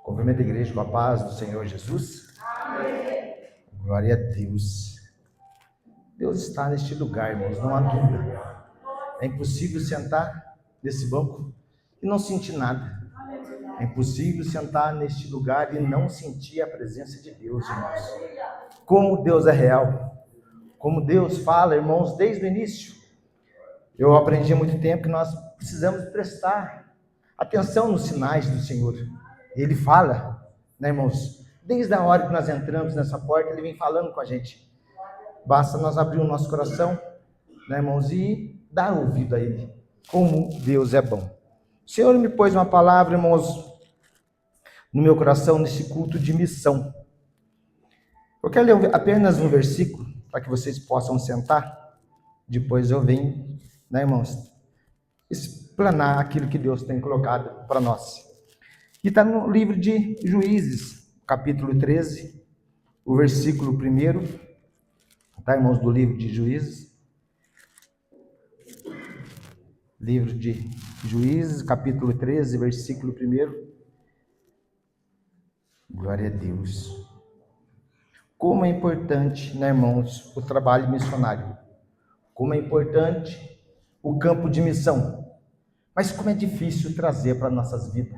Cumprimento a igreja com a paz do Senhor Jesus. Amém. Glória a Deus. Deus está neste lugar, irmãos, não há dúvida. É impossível sentar nesse banco e não sentir nada. É impossível sentar neste lugar e não sentir a presença de Deus, irmãos. Como Deus é real. Como Deus fala, irmãos, desde o início. Eu aprendi há muito tempo que nós precisamos prestar atenção nos sinais do Senhor. Ele fala, né, irmãos? Desde a hora que nós entramos nessa porta, Ele vem falando com a gente. Basta nós abrir o nosso coração, né, irmãos, e dar ouvido a Ele. Como Deus é bom. O Senhor me pôs uma palavra, irmãos, no meu coração, nesse culto de missão. Eu quero ler apenas um versículo, para que vocês possam sentar. Depois eu venho, né, irmãos, explanar aquilo que Deus tem colocado para nós. E está no livro de Juízes, capítulo 13, o versículo 1. Tá, irmãos, do livro de Juízes. Livro de Juízes, capítulo 13, versículo 1. Glória a Deus. Como é importante, né, irmãos, o trabalho missionário. Como é importante o campo de missão. Mas como é difícil trazer para nossas vidas.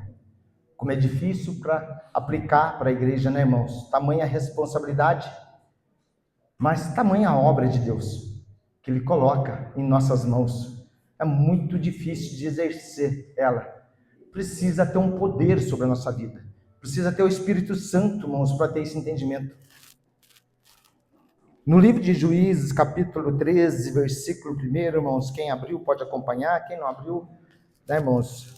Como é difícil para aplicar para a igreja, né, irmãos? Tamanha responsabilidade, mas tamanha a obra de Deus que Ele coloca em nossas mãos. É muito difícil de exercer ela. Precisa ter um poder sobre a nossa vida. Precisa ter o Espírito Santo, irmãos, para ter esse entendimento. No livro de Juízes, capítulo 13, versículo 1, irmãos, quem abriu pode acompanhar, quem não abriu, né, irmãos,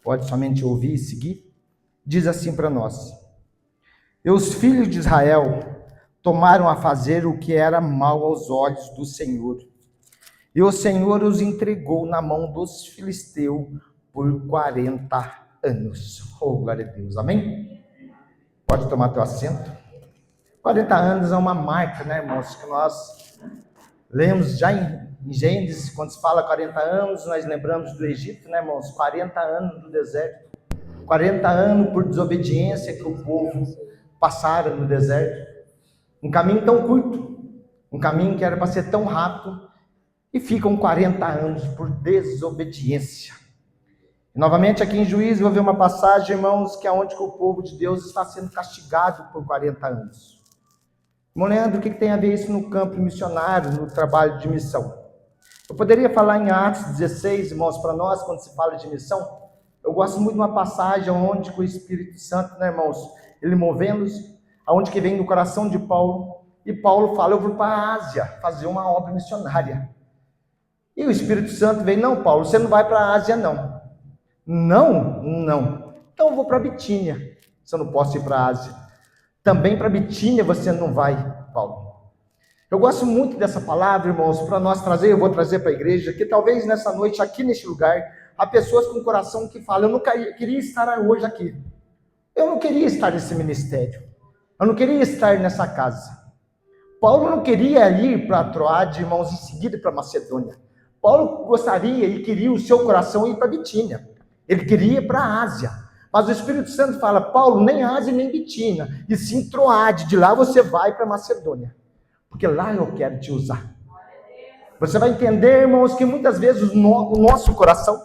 pode somente ouvir e seguir. Diz assim para nós: E os filhos de Israel tomaram a fazer o que era mal aos olhos do Senhor. E o Senhor os entregou na mão dos filisteus por 40 anos. Oh, glória a Deus, amém? Pode tomar teu assento. 40 anos é uma marca, né, irmãos, que nós lemos já em Gênesis, quando se fala 40 anos, nós lembramos do Egito, né, irmãos? 40 anos do deserto. 40 anos por desobediência que o povo passaram no deserto. Um caminho tão curto, um caminho que era para ser tão rápido, e ficam 40 anos por desobediência. E novamente aqui em Juízes, vou ver uma passagem, irmãos, que é onde que o povo de Deus está sendo castigado por 40 anos. Irmão Leandro, o que tem a ver isso no campo missionário, no trabalho de missão? Eu poderia falar em Atos 16, irmãos, para nós, quando se fala de missão. Eu gosto muito de uma passagem onde o Espírito Santo, né, irmãos, ele movendo-se, aonde que vem do coração de Paulo, e Paulo fala: eu vou para a Ásia fazer uma obra missionária. E o Espírito Santo vem: não, Paulo, você não vai para a Ásia, não. Não. Então eu vou para Bitínia. Se eu não posso ir para a Ásia. Também para Bitínia você não vai, Paulo. Eu gosto muito dessa palavra, irmãos, para nós trazer, eu vou trazer para a igreja, que talvez nessa noite, aqui neste lugar, há pessoas com o coração que falam: eu não queria estar hoje aqui. Eu não queria estar nesse ministério. Eu não queria estar nessa casa. Paulo não queria ir para Troade, irmãos, em seguida para Macedônia. Paulo gostaria e queria o seu coração ir para Bitínia. Ele queria ir para a Ásia. Mas o Espírito Santo fala: Paulo, nem Ásia nem Bitínia, e sim Troade. De lá você vai para Macedônia. Porque lá eu quero te usar. Você vai entender, irmãos, que muitas vezes o nosso coração,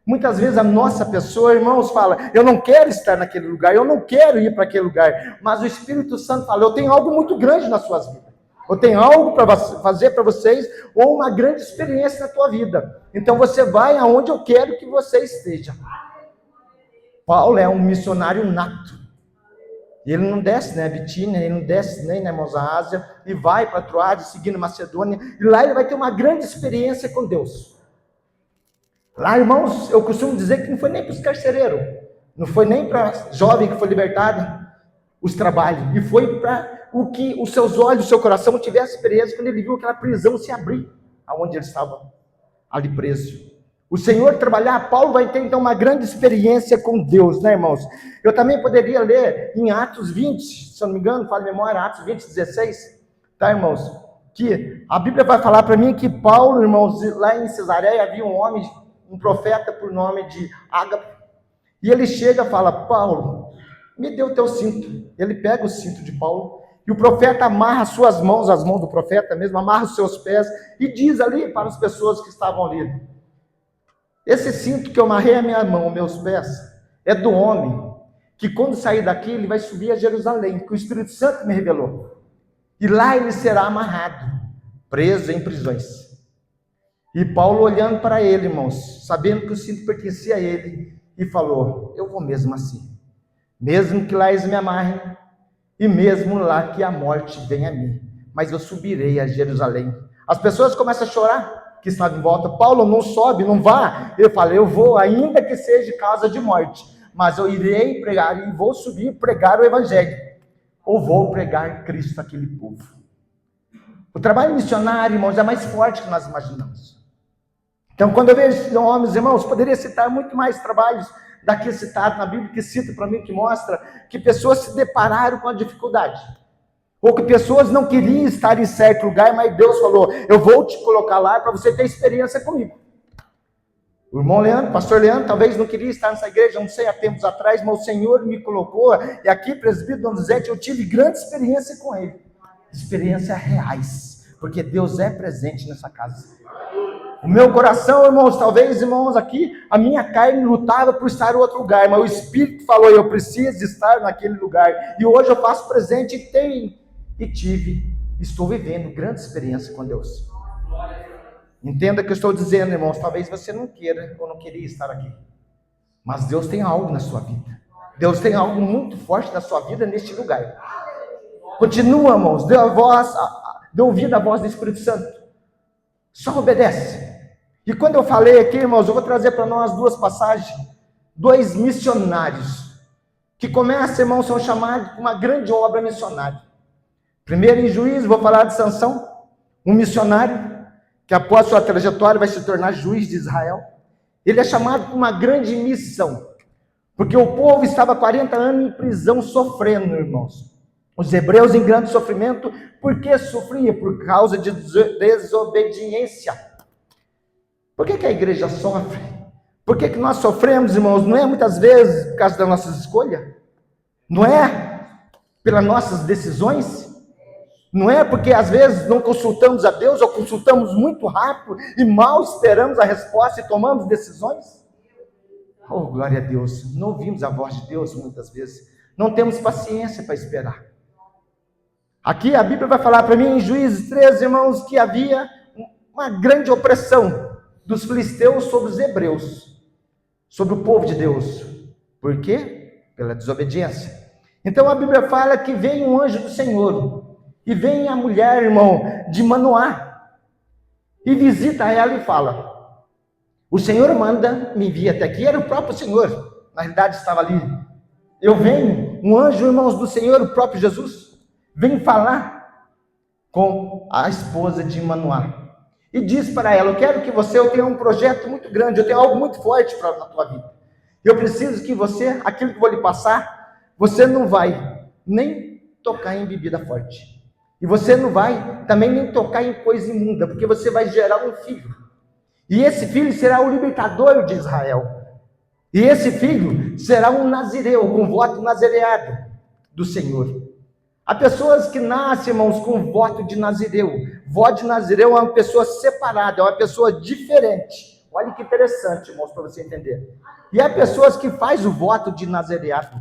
muitas vezes a nossa pessoa, irmãos, fala: eu não quero estar naquele lugar, eu não quero ir para aquele lugar. Mas o Espírito Santo fala: eu tenho algo muito grande nas suas vidas. Eu tenho algo para fazer para vocês, ou uma grande experiência na tua vida. Então você vai aonde eu quero que você esteja. Paulo é um missionário nato. E ele não desce, né, Bitínia, ele não desce nem, né, irmãos, a Ásia, e vai para Troade, seguindo Macedônia, e lá ele vai ter uma grande experiência com Deus. Lá, irmãos, eu costumo dizer que não foi nem para os carcereiros, não foi nem para jovem que foi libertado os trabalhos, e foi para o que os seus olhos, o seu coração tivesse experiência quando ele viu aquela prisão se abrir, aonde ele estava ali preso. O Senhor trabalhar, Paulo vai ter então uma grande experiência com Deus, né, irmãos? Eu também poderia ler em Atos 20, se eu não me engano, falo de memória, Atos 20, 16, tá, irmãos? Que a Bíblia vai falar para mim que Paulo, irmãos, lá em Cesareia havia um homem, um profeta por nome de Ágapo, e ele chega e fala: Paulo, me dê o teu cinto. Ele pega o cinto de Paulo, e o profeta amarra as suas mãos, as mãos do profeta mesmo, amarra os seus pés, e diz ali para as pessoas que estavam ali: esse cinto que eu amarrei a minha mão, meus pés, é do homem, que quando sair daqui, ele vai subir a Jerusalém, que o Espírito Santo me revelou. E lá ele será amarrado, preso em prisões. E Paulo olhando para ele, irmãos, sabendo que o cinto pertencia a ele, e falou: eu vou mesmo assim, mesmo que lá eles me amarrem, e mesmo lá que a morte venha a mim, mas eu subirei a Jerusalém. As pessoas começam a chorar, que estavam em volta: Paulo, não sobe, não vá. Ele fala: eu vou, ainda que seja causa de morte, mas eu irei pregar, e vou subir e pregar o evangelho, ou vou pregar Cristo àquele povo. O trabalho missionário, irmãos, é mais forte que nós imaginamos. Então, quando eu vejo esses homens, irmãos, poderia citar muito mais trabalhos daqui citado na Bíblia, que cita para mim, que mostra que pessoas se depararam com a dificuldade, ou que pessoas não queriam estar em certo lugar, mas Deus falou: eu vou te colocar lá para você ter experiência comigo. O irmão Leandro, pastor Leandro, talvez não queria estar nessa igreja, não sei, há tempos atrás, mas o Senhor me colocou, e aqui, presbítero Donizete, eu tive grande experiência com ele, experiências reais, porque Deus é presente nessa casa. O meu coração, irmãos, talvez, irmãos, aqui, a minha carne lutava por estar em outro lugar, mas o Espírito falou: eu preciso estar naquele lugar, e hoje eu faço presente, estou vivendo grande experiência com Deus. Entenda o que eu estou dizendo, irmãos, talvez você não queira ou não queria estar aqui, mas Deus tem algo na sua vida, Deus tem algo muito forte na sua vida neste lugar. Continua, irmãos, dê ouvido à voz do Espírito Santo, só obedece. E quando eu falei aqui, irmãos, eu vou trazer para nós duas passagens, dois missionários, que começam, irmãos, são chamados com uma grande obra missionária. Primeiro em Juízes, vou falar de Sansão, um missionário, que após sua trajetória vai se tornar juiz de Israel. Ele é chamado com uma grande missão, porque o povo estava 40 anos em prisão sofrendo, irmãos. Os hebreus em grande sofrimento. Por que sofria? Por causa de desobediência. Por que a igreja sofre? Por que nós sofremos, irmãos? Não é muitas vezes por causa das nossas escolhas? Não é pelas nossas decisões? Não é porque às vezes não consultamos a Deus, ou consultamos muito rápido e mal esperamos a resposta e tomamos decisões? Oh, glória a Deus! Não ouvimos a voz de Deus muitas vezes. Não temos paciência para esperar. Aqui a Bíblia vai falar para mim em Juízes 13, irmãos, que havia uma grande opressão dos filisteus sobre os hebreus, sobre o povo de Deus. Por quê? Pela desobediência. Então a Bíblia fala que vem um anjo do Senhor, e vem a mulher, irmão, de Manoá, e visita ela e fala: o Senhor manda, me envia até aqui. Era o próprio Senhor, na realidade estava ali. Eu venho, um anjo, irmãos, do Senhor, o próprio Jesus, vem falar com a esposa de Manoá. E diz para ela: eu tenha um projeto muito grande, eu tenho algo muito forte na tua vida. Eu preciso que você, aquilo que vou lhe passar, você não vai nem tocar em bebida forte. E você não vai também nem tocar em coisa imunda, porque você vai gerar um filho. E esse filho será o libertador de Israel. E esse filho será um nazireu, com voto nazireado do Senhor. Há pessoas que nascem, irmãos, com voto de nazireu. Voto de nazireu é uma pessoa separada, é uma pessoa diferente. Olha que interessante, irmãos, para você entender. E há pessoas que fazem o voto de nazireado,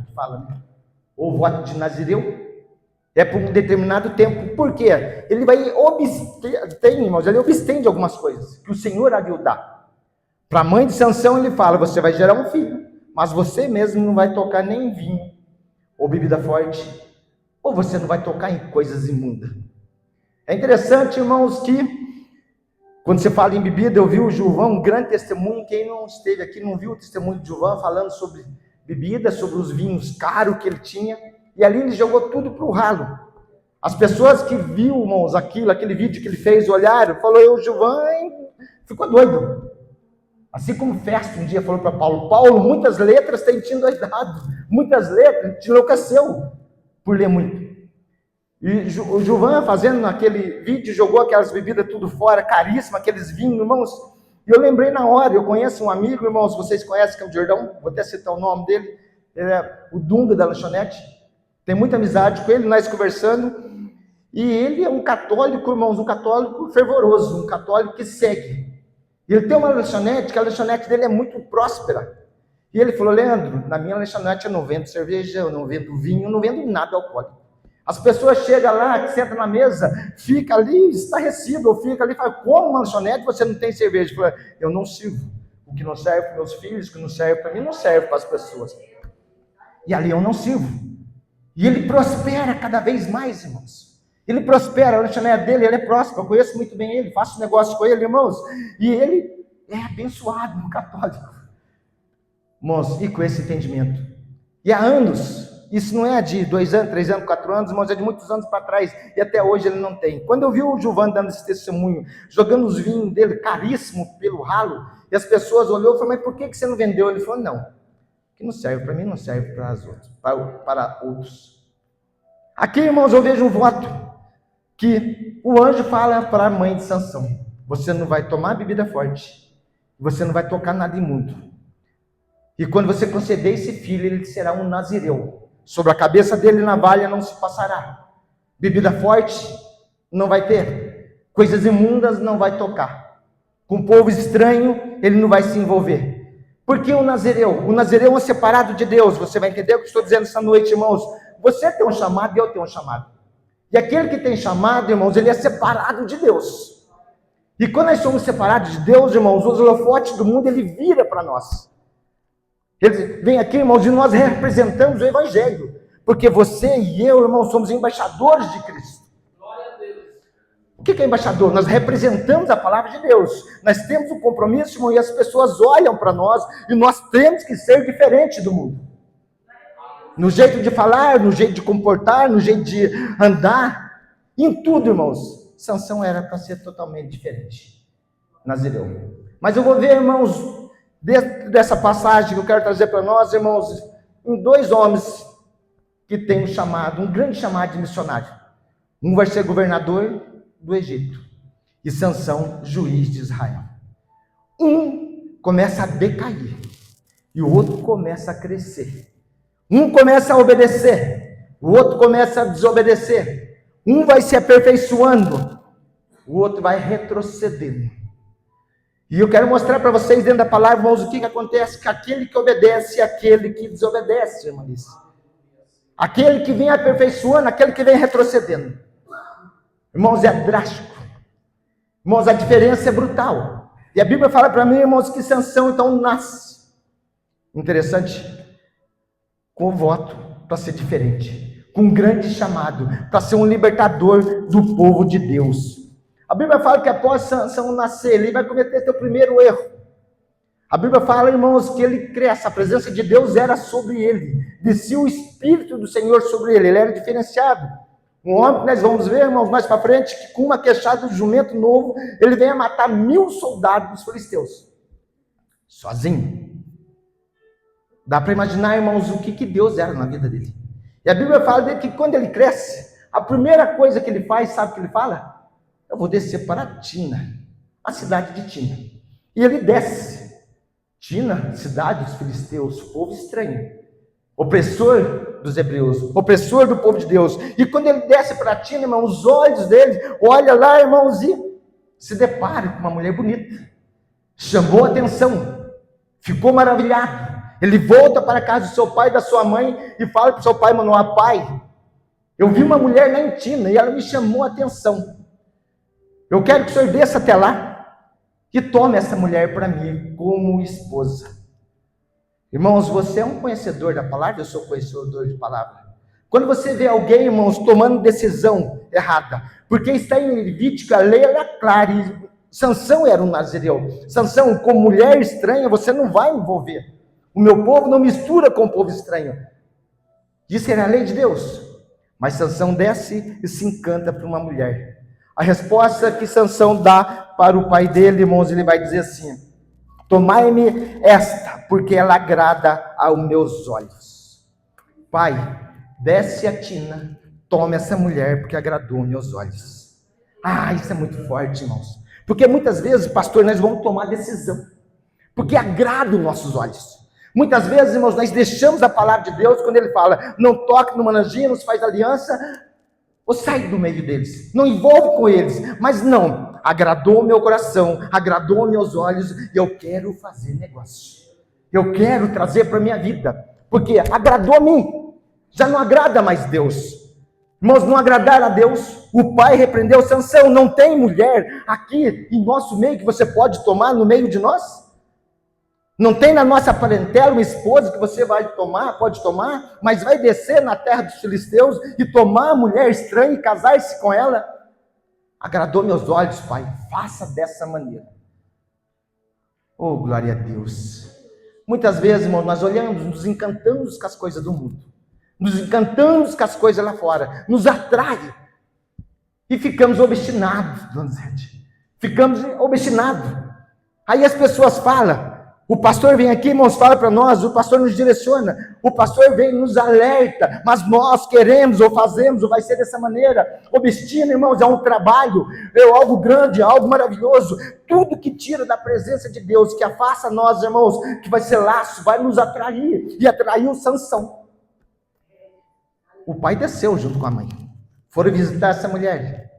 ou voto de nazireu, é por um determinado tempo. Por quê? Ele vai ele obstém de algumas coisas que o Senhor havia dar. Para a mãe de Sansão ele fala: você vai gerar um filho, mas você mesmo não vai tocar nem em vinho, ou bebida forte, ou você não vai tocar em coisas imundas. É interessante, irmãos, que quando você fala em bebida, eu vi o Gilvão, um grande testemunho. Quem não esteve aqui não viu o testemunho de Gilvão falando sobre bebida, sobre os vinhos caros que ele tinha, e ali ele jogou tudo para o ralo. As pessoas que viram, irmãos, aquele vídeo que ele fez, olharam, falou: o Gilvão ficou doido. Assim como Festo um dia falou para Paulo: muitas letras têm te endoidado, muitas letras te enlouqueceu por ler muito. E o Gilvan, fazendo naquele vídeo, jogou aquelas bebidas tudo fora, caríssimas, aqueles vinhos, irmãos. E eu lembrei na hora, eu conheço um amigo, irmãos, vocês conhecem, que é o Jordão, vou até citar o nome dele, ele é o Dunga da lanchonete, tem muita amizade com ele, nós conversando, e ele é um católico, irmãos, um católico fervoroso, um católico que segue. E ele tem uma lanchonete, que a lanchonete dele é muito próspera. E ele falou: Leandro, na minha lanchonete eu não vendo cerveja, eu não vendo vinho, eu não vendo nada alcoólico. As pessoas chegam lá, sentam na mesa, fica ali estarrecido, ou fica ali e fala: como uma lanchonete você não tem cerveja? Ele falou: eu não sirvo. O que não serve para meus filhos, o que não serve para mim, não serve para as pessoas. E ali eu não sirvo. E ele prospera cada vez mais, irmãos. Ele prospera, a lanchonete dele, ele é próspero, eu conheço muito bem ele, faço negócio com ele, irmãos. E ele é abençoado no católico. Irmãos, e com esse entendimento. E há anos, isso não é de 2 anos, 3 anos, 4 anos, irmãos, é de muitos anos para trás, e até hoje ele não tem. Quando eu vi o Gilvan dando esse testemunho, jogando os vinhos dele caríssimo pelo ralo, e as pessoas olhou e falaram: mas por que você não vendeu? Ele falou: não, que não serve para mim, não serve para as outras, para outros. Aqui, irmãos, eu vejo um voto que o anjo fala para a mãe de Sansão: você não vai tomar bebida forte, você não vai tocar nada imundo. E quando você conceber esse filho, ele será um nazireu. Sobre a cabeça dele navalha não se passará. Bebida forte não vai ter. Coisas imundas não vai tocar. Com povo estranho ele não vai se envolver. Por que o nazireu? O nazireu é um separado de Deus. Você vai entender o que eu estou dizendo essa noite, irmãos. Você tem um chamado e eu tenho um chamado. E aquele que tem chamado, irmãos, ele é separado de Deus. E quando nós somos separados de Deus, irmãos, os holofotes do mundo, ele vira para nós. Ele vem aqui, irmãos, e nós representamos o Evangelho. Porque você e eu, irmãos, somos embaixadores de Cristo. O que é embaixador? Nós representamos a palavra de Deus. Nós temos um compromisso, irmão, e as pessoas olham para nós, e nós temos que ser diferente do mundo. No jeito de falar, no jeito de comportar, no jeito de andar, em tudo, irmãos. Sansão era para ser totalmente diferente. Nazireu. Mas eu vou ver, irmãos, dentro dessa passagem que eu quero trazer para nós, irmãos, em 2 homens que têm um chamado, um grande chamado de missionário. Um vai ser governador do Egito e Sansão, juiz de Israel. Um começa a decair e o outro começa a crescer. Um começa a obedecer, o outro começa a desobedecer. Um vai se aperfeiçoando, o outro vai retrocedendo. E eu quero mostrar para vocês dentro da palavra, irmãos, o que acontece com aquele que obedece e aquele que desobedece, irmãos. Aquele que vem aperfeiçoando, aquele que vem retrocedendo. Irmãos, é drástico. Irmãos, a diferença é brutal. E a Bíblia fala para mim, irmãos, que Sansão então nasce. Interessante. Com voto para ser diferente. Com um grande chamado para ser um libertador do povo de Deus. A Bíblia fala que após Sansão nascer, ele vai cometer seu primeiro erro. A Bíblia fala, irmãos, que ele cresce, a presença de Deus era sobre ele, descia o Espírito do Senhor sobre ele era diferenciado. Um homem que nós vamos ver, irmãos, mais para frente, que com uma queixada de jumento novo, ele vem a matar 1000 soldados dos filisteus, sozinho. Dá para imaginar, irmãos, o que Deus era na vida dele. E a Bíblia fala que quando ele cresce, a primeira coisa que ele faz, sabe o que ele fala? Eu vou descer para Tina, a cidade de Tina. E ele desce. Tina, cidade dos filisteus, povo estranho, opressor dos hebreus, opressor do povo de Deus. E quando ele desce para Tina, irmão, os olhos dele, olha lá, irmãos, e se depara com uma mulher bonita. Chamou a atenção, ficou maravilhado. Ele volta para a casa do seu pai e da sua mãe e fala para o seu pai, Manoá: pai, eu vi uma mulher lá em Tina e ela me chamou a atenção. Eu quero que o senhor desça até lá e tome essa mulher para mim como esposa. Irmãos, você é um conhecedor da palavra? Eu sou conhecedor de palavra. Quando você vê alguém, irmãos, tomando decisão errada, porque está em Levítico, a lei era clara, e Sansão era um nazireu. Sansão, como mulher estranha, você não vai envolver. O meu povo não mistura com o povo estranho. Isso era a lei de Deus. Mas Sansão desce e se encanta por uma mulher. A resposta que Sansão dá para o pai dele, irmãos, ele vai dizer assim: tomai-me esta, porque ela agrada aos meus olhos. Pai, desce a Tina, tome essa mulher, porque agradou aos meus olhos. Isso é muito forte, irmãos. Porque muitas vezes, pastor, nós vamos tomar decisão, porque agrada os nossos olhos. Muitas vezes, irmãos, nós deixamos a palavra de Deus quando ele fala, não toque numa anjinha, não se faz aliança, ou sai do meio deles, não envolve com eles, mas não, agradou meu coração, agradou meus olhos, e eu quero fazer negócio, eu quero trazer para a minha vida, porque agradou a mim, já não agrada mais Deus. Irmãos, não agradar a Deus, o pai repreendeu Sansão, não tem mulher aqui em nosso meio que você pode tomar no meio de nós? Não tem na nossa parentela uma esposa que você pode tomar, mas vai descer na terra dos filisteus e tomar a mulher estranha e casar-se com ela? Agradou meus olhos, pai, faça dessa maneira. Oh, glória a Deus. Muitas vezes, irmão, nós olhamos, nos encantamos com as coisas do mundo, nos encantamos com as coisas lá fora, nos atrai, e ficamos obstinados, dona Zete, ficamos obstinados. Aí as pessoas falam, o pastor vem aqui, irmãos, fala para nós, o pastor nos direciona, o pastor vem nos alerta, mas nós queremos, ou fazemos, ou vai ser dessa maneira. Obstina, irmãos, é um trabalho, é algo grande, é algo maravilhoso. Tudo que tira da presença de Deus, que afasta nós, irmãos, que vai ser laço, vai nos atrair, e atraiu Sansão. O pai desceu junto com a mãe, foram visitar essa mulher,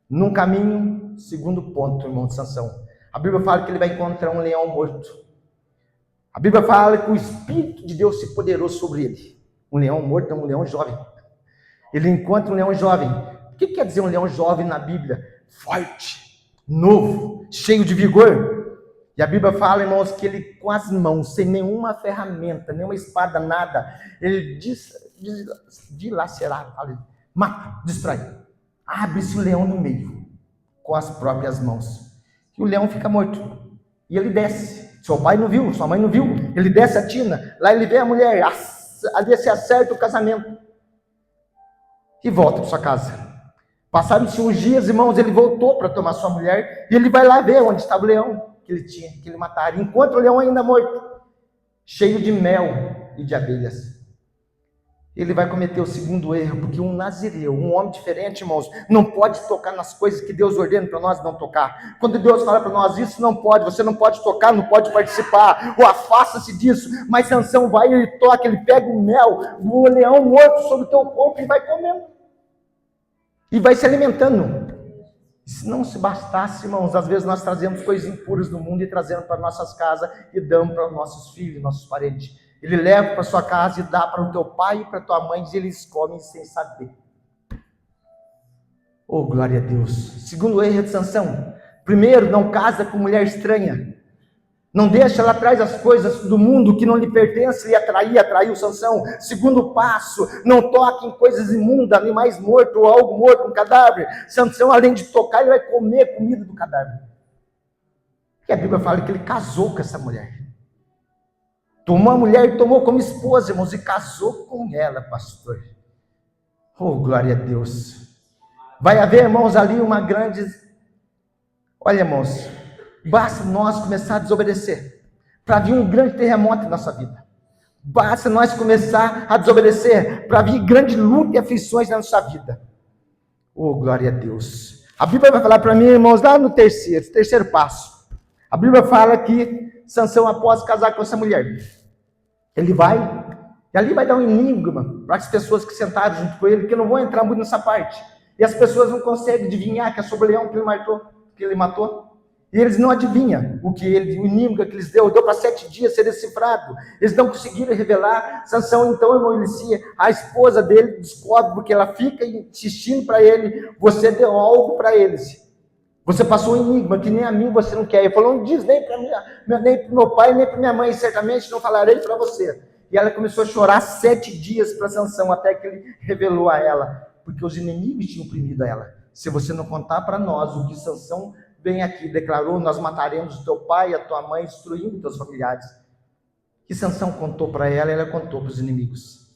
num caminho, segundo ponto, irmão de Sansão. A Bíblia fala que ele vai encontrar um leão morto. A Bíblia fala que o Espírito de Deus se poderou sobre ele. Um leão morto é um leão jovem. Ele encontra um leão jovem. O que quer dizer um leão jovem na Bíblia? Forte, novo, cheio de vigor. E a Bíblia fala, irmãos, que ele com as mãos, sem nenhuma ferramenta, nenhuma espada, nada, ele dilacerar, mata, destrói. Abre-se o leão no meio, com as próprias mãos. E o leão fica morto. E ele desce. Seu pai não viu, sua mãe não viu. Ele desce a tina, lá ele vê a mulher, ali se acerta o casamento. E volta para sua casa. Passaram-se uns dias, irmãos, ele voltou para tomar sua mulher, e ele vai lá ver onde estava o leão que ele tinha, que ele mataram. Encontra o leão ainda morto, cheio de mel e de abelhas. Ele vai cometer o segundo erro, porque um nazireu, um homem diferente, irmãos, não pode tocar nas coisas que Deus ordena para nós não tocar. Quando Deus fala para nós, isso não pode, você não pode tocar, não pode participar, ou afasta-se disso. Mas Sansão vai, ele toca, ele pega o mel, o leão morto sobre o teu corpo e vai comendo. E vai se alimentando. Se não se bastasse, irmãos, às vezes nós trazemos coisas impuras do mundo e trazemos para nossas casas e damos para nossos filhos, nossos parentes. Ele leva para sua casa e dá para o teu pai e para a tua mãe, e eles comem sem saber. Oh, glória a Deus. Segundo erro de Sansão. Primeiro, não casa com mulher estranha. Não deixa ela atrás as coisas do mundo que não lhe pertencem e atraiu Sansão. Segundo passo, não toque em coisas imundas, animais mortos ou algo morto, um cadáver. Sansão, além de tocar, ele vai comer comida do cadáver. E a Bíblia fala que ele casou com essa mulher. Tomou a mulher e tomou como esposa, irmãos, e casou com ela, pastor. Oh, glória a Deus. Vai haver, irmãos, ali uma grande... Olha, irmãos, basta nós começar a desobedecer, para vir um grande terremoto em nossa vida. Basta nós começar a desobedecer, para vir grande luta e aflições na nossa vida. Oh, glória a Deus. A Bíblia vai falar para mim, irmãos, lá no terceiro passo. A Bíblia fala que Sansão, após casar com essa mulher, ele vai, e ali vai dar um enigma para as pessoas que sentaram junto com ele, que não vão entrar muito nessa parte. E as pessoas não conseguem adivinhar que é sobre o leão que ele matou. E eles não adivinham o enigma que eles deu para 7 dias ser decifrado. Eles não conseguiram revelar. Sansão, então, irmão, a esposa dele descobre, porque ela fica insistindo para ele, você deu algo para eles. Você passou um enigma que nem a mim você não quer. Ele falou, não diz nem para o meu pai, nem para minha mãe, certamente não falarei para você. E ela começou a chorar 7 dias para Sansão, até que ele revelou a ela, porque os inimigos tinham oprimido ela. Se você não contar para nós o que Sansão vem aqui, declarou, nós mataremos o teu pai e a tua mãe, destruindo teus familiares. E Sansão contou para ela, e ela contou para os inimigos.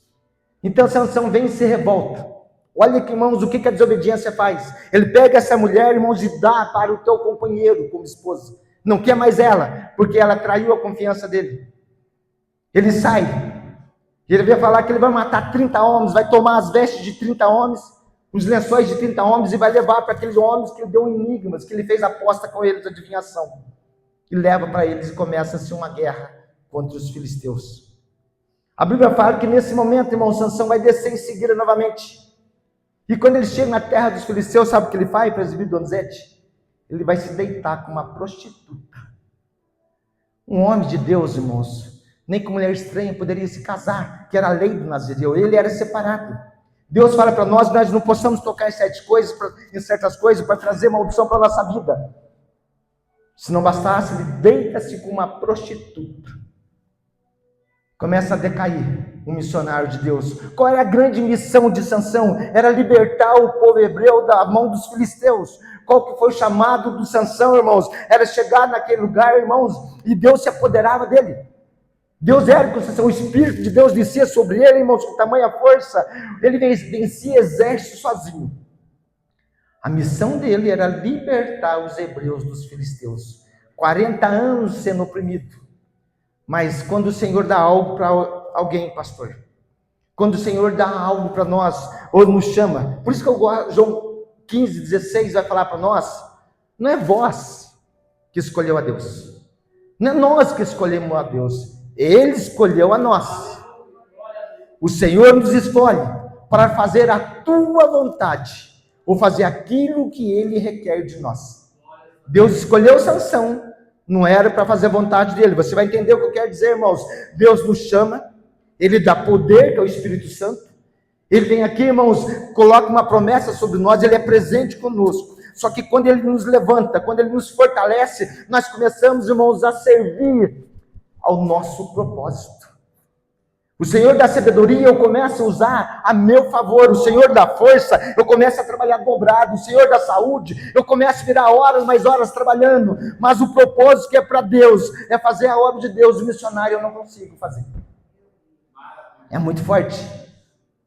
Então Sansão vem e se revolta. Olha aqui, irmãos, o que a desobediência faz. Ele pega essa mulher, irmãos, e dá para o teu companheiro como esposa. Não quer mais ela, porque ela traiu a confiança dele. Ele sai. Ele veio falar que ele vai matar 30 homens, vai tomar as vestes de 30 homens, os lençóis de 30 homens, e vai levar para aqueles homens que ele deu enigmas, que ele fez aposta com eles, adivinhação. E leva para eles e começa-se uma guerra contra os filisteus. A Bíblia fala que nesse momento, irmão, Sansão vai descer em seguida novamente. E quando ele chega na terra dos filisteus, sabe o que ele faz, presbítero Donizete? Ele vai se deitar com uma prostituta. Um homem de Deus, irmãos, nem com mulher estranha poderia se casar, que era a lei do Nazireu, ele era separado. Deus fala para nós não possamos tocar em certas coisas para trazer maldição para a nossa vida. Se não bastasse, ele deita-se com uma prostituta. Começa a decair um missionário de Deus. Qual era a grande missão de Sansão? Era libertar o povo hebreu da mão dos filisteus. Qual que foi o chamado do Sansão, irmãos? Era chegar naquele lugar, irmãos, e Deus se apoderava dele. Deus era com Sansão, o Espírito de Deus descia sobre ele, irmãos, com tamanha força. Ele vencia exército sozinho. A missão dele era libertar os hebreus dos filisteus. 40 anos sendo oprimido. Mas quando o Senhor dá algo para alguém, pastor, quando o Senhor dá algo para nós, ou nos chama, por isso que eu gosto, João 15:16 vai falar para nós, não é vós que escolheu a Deus, não é nós que escolhemos a Deus, Ele escolheu a nós. O Senhor nos escolhe para fazer a tua vontade, ou fazer aquilo que Ele requer de nós. Deus escolheu Sansão, não era para fazer a vontade dele. Você vai entender o que eu quero dizer, irmãos. Deus nos chama, Ele dá poder, que é o Espírito Santo. Ele vem aqui, irmãos, coloca uma promessa sobre nós, Ele é presente conosco. Só que quando Ele nos levanta, quando Ele nos fortalece, nós começamos, irmãos, a servir ao nosso propósito. O Senhor da sabedoria eu começo a usar a meu favor. O Senhor da força eu começo a trabalhar dobrado. O Senhor da saúde eu começo a virar horas, mais horas trabalhando. Mas o propósito que é para Deus é fazer a obra de Deus. O missionário eu não consigo fazer. É muito forte.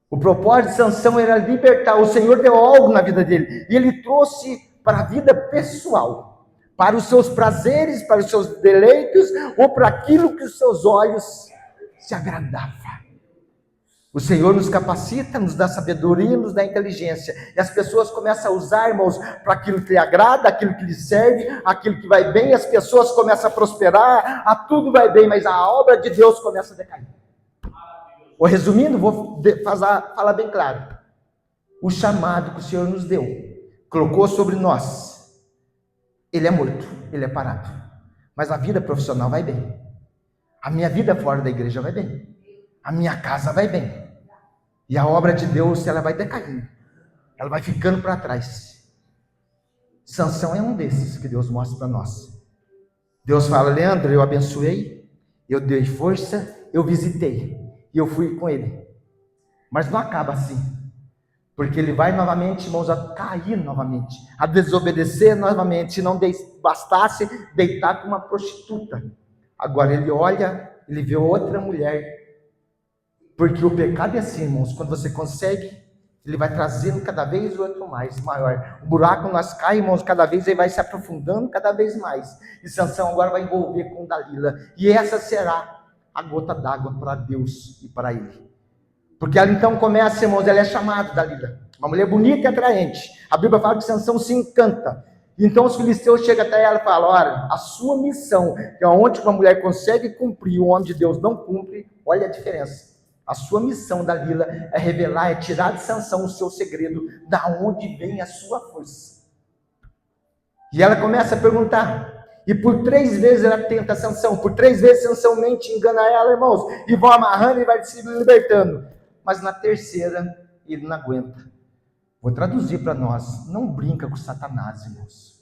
O propósito de Sansão era libertar. O Senhor deu algo na vida dele. E Ele trouxe para a vida pessoal. Para os seus prazeres, para os seus deleitos. Ou para aquilo que os seus olhos se agradava. O Senhor nos capacita, nos dá sabedoria, nos dá inteligência. E as pessoas começam a usar, irmãos, para aquilo que lhe agrada, aquilo que lhe serve, aquilo que vai bem. As pessoas começam a prosperar, a tudo vai bem, mas a obra de Deus começa a decair. Resumindo, vou falar bem claro. O chamado que o Senhor nos deu, colocou sobre nós, ele é morto, ele é parado. Mas a vida profissional vai bem. A minha vida fora da igreja vai bem. A minha casa vai bem. E a obra de Deus, ela vai decaindo. Ela vai ficando para trás. Sansão é um desses que Deus mostra para nós. Deus fala, Leandro, eu abençoei, eu dei força, eu visitei. E eu fui com ele. Mas não acaba assim. Porque ele vai novamente, irmãos, a cair novamente. A desobedecer novamente. Se não bastasse deitar com uma prostituta. Agora ele olha, ele vê outra mulher. Porque o pecado é assim, irmãos, quando você consegue, ele vai trazendo cada vez o outro mais, maior. O buraco nós cai, irmãos, cada vez ele vai se aprofundando cada vez mais. E Sansão agora vai envolver com Dalila. E essa será a gota d'água para Deus e para ele. Porque ela então começa, irmãos, ela é chamada Dalila. Uma mulher bonita e atraente. A Bíblia fala que Sansão se encanta. Então os filisteus chegam até ela e falam, olha, a sua missão, que é onde uma mulher consegue cumprir, o homem de Deus não cumpre, olha a diferença. A sua missão, Dalila, é revelar, é tirar de Sansão o seu segredo, da onde vem a sua força. E ela começa a perguntar, e por 3 vezes ela tenta Sansão, por 3 vezes Sansão mente, engana ela, irmãos, e vão amarrando e vai se libertando. Mas na terceira, ele não aguenta. Vou traduzir para nós, não brinca com Satanás, irmãos.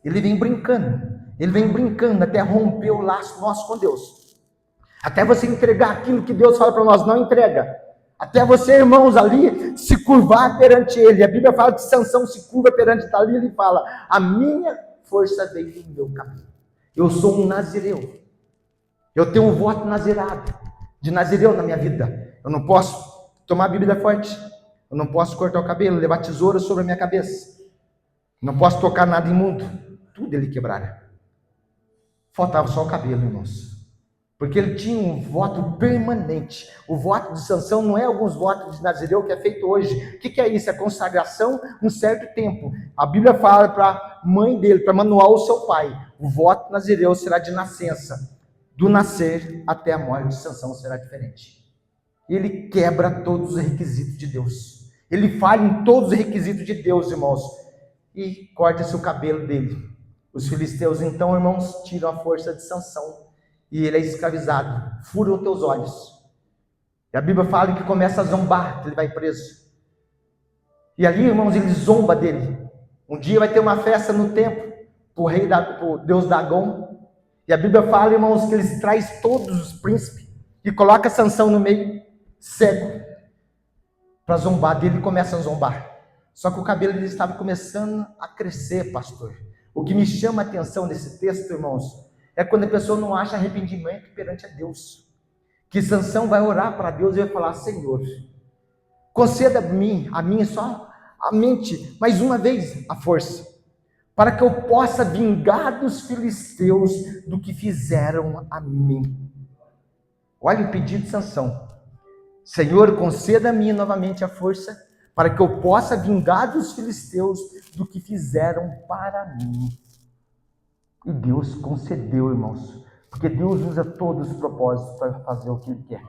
Ele vem brincando até romper o laço nosso com Deus. Até você entregar aquilo que Deus fala para nós, não entrega. Até você, irmãos, ali, se curvar perante Ele. A Bíblia fala que Sansão se curva perante Dalila e fala, a minha força veio do meu caminho. Eu sou um nazireu. Eu tenho um voto nazirado, de nazireu na minha vida. Eu não posso tomar bebida forte. Eu não posso cortar o cabelo, levar tesoura sobre a minha cabeça. Não posso tocar nada imundo. Tudo ele quebrara. Faltava só o cabelo, irmãos. Porque ele tinha um voto permanente. O voto de Sansão não é alguns votos de Nazireu que é feito hoje. O que é isso? É consagração um certo tempo. A Bíblia fala para a mãe dele, para Manoel, o seu pai. O voto de Nazireu será de nascença. do nascer até a morte, Sansão será diferente. Ele quebra todos os requisitos de Deus. Ele falha em todos os requisitos de Deus, irmãos. E corta-se o cabelo dele. Os filisteus, então, irmãos, tiram a força de Sansão. E ele é escravizado. Furam os teus olhos. E a Bíblia fala que começa a zombar, que ele vai preso. E ali, irmãos, ele zomba dele. Um dia vai ter uma festa no templo, pro Deus Dagom. E a Bíblia fala, irmãos, que eles traz todos os príncipes e coloca Sansão no meio, cego, para zombar dele. E começa a zombar. Só que o cabelo dele estava começando a crescer, pastor. O que me chama a atenção nesse texto, irmãos, é quando a pessoa não acha arrependimento perante a Deus. Que Sansão vai orar para Deus e vai falar: Senhor, conceda a mim só a mente, mais uma vez, a força, para que eu possa vingar dos filisteus do que fizeram a mim. Olha o pedido de Sansão: Senhor, conceda a mim novamente a força, para que eu possa vingar dos filisteus do que fizeram para mim. E Deus concedeu, irmãos, porque Deus usa todos os propósitos para fazer o que Ele quer.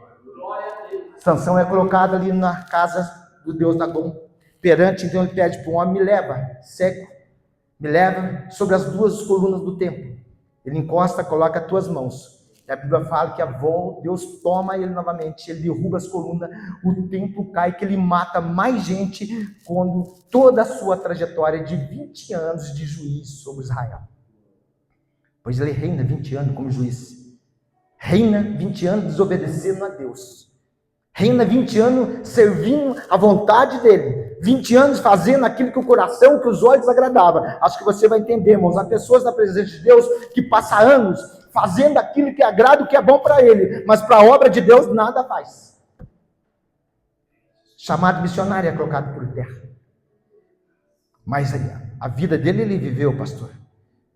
Sansão é colocado ali na casa do Deus Dagom, perante, então ele pede para o homem: me leva, cego, me leva sobre as duas colunas do templo. Ele encosta, coloca as tuas mãos. E a Bíblia fala que Deus toma ele novamente, ele derruba as colunas, o templo cai, que ele mata mais gente, quando toda a sua trajetória de 20 anos de juiz sobre Israel. Pois ele reina 20 anos como juiz. Reina 20 anos desobedecendo a Deus. Reina 20 anos servindo a vontade dele. 20 anos fazendo aquilo que o coração, que os olhos agradavam. Acho que você vai entender, irmãos. Há pessoas na presença de Deus que passam anos fazendo aquilo que agrada, o que é bom para ele, mas para a obra de Deus nada faz. Chamado missionário é colocado por terra. Mas a vida dele ele viveu, pastor.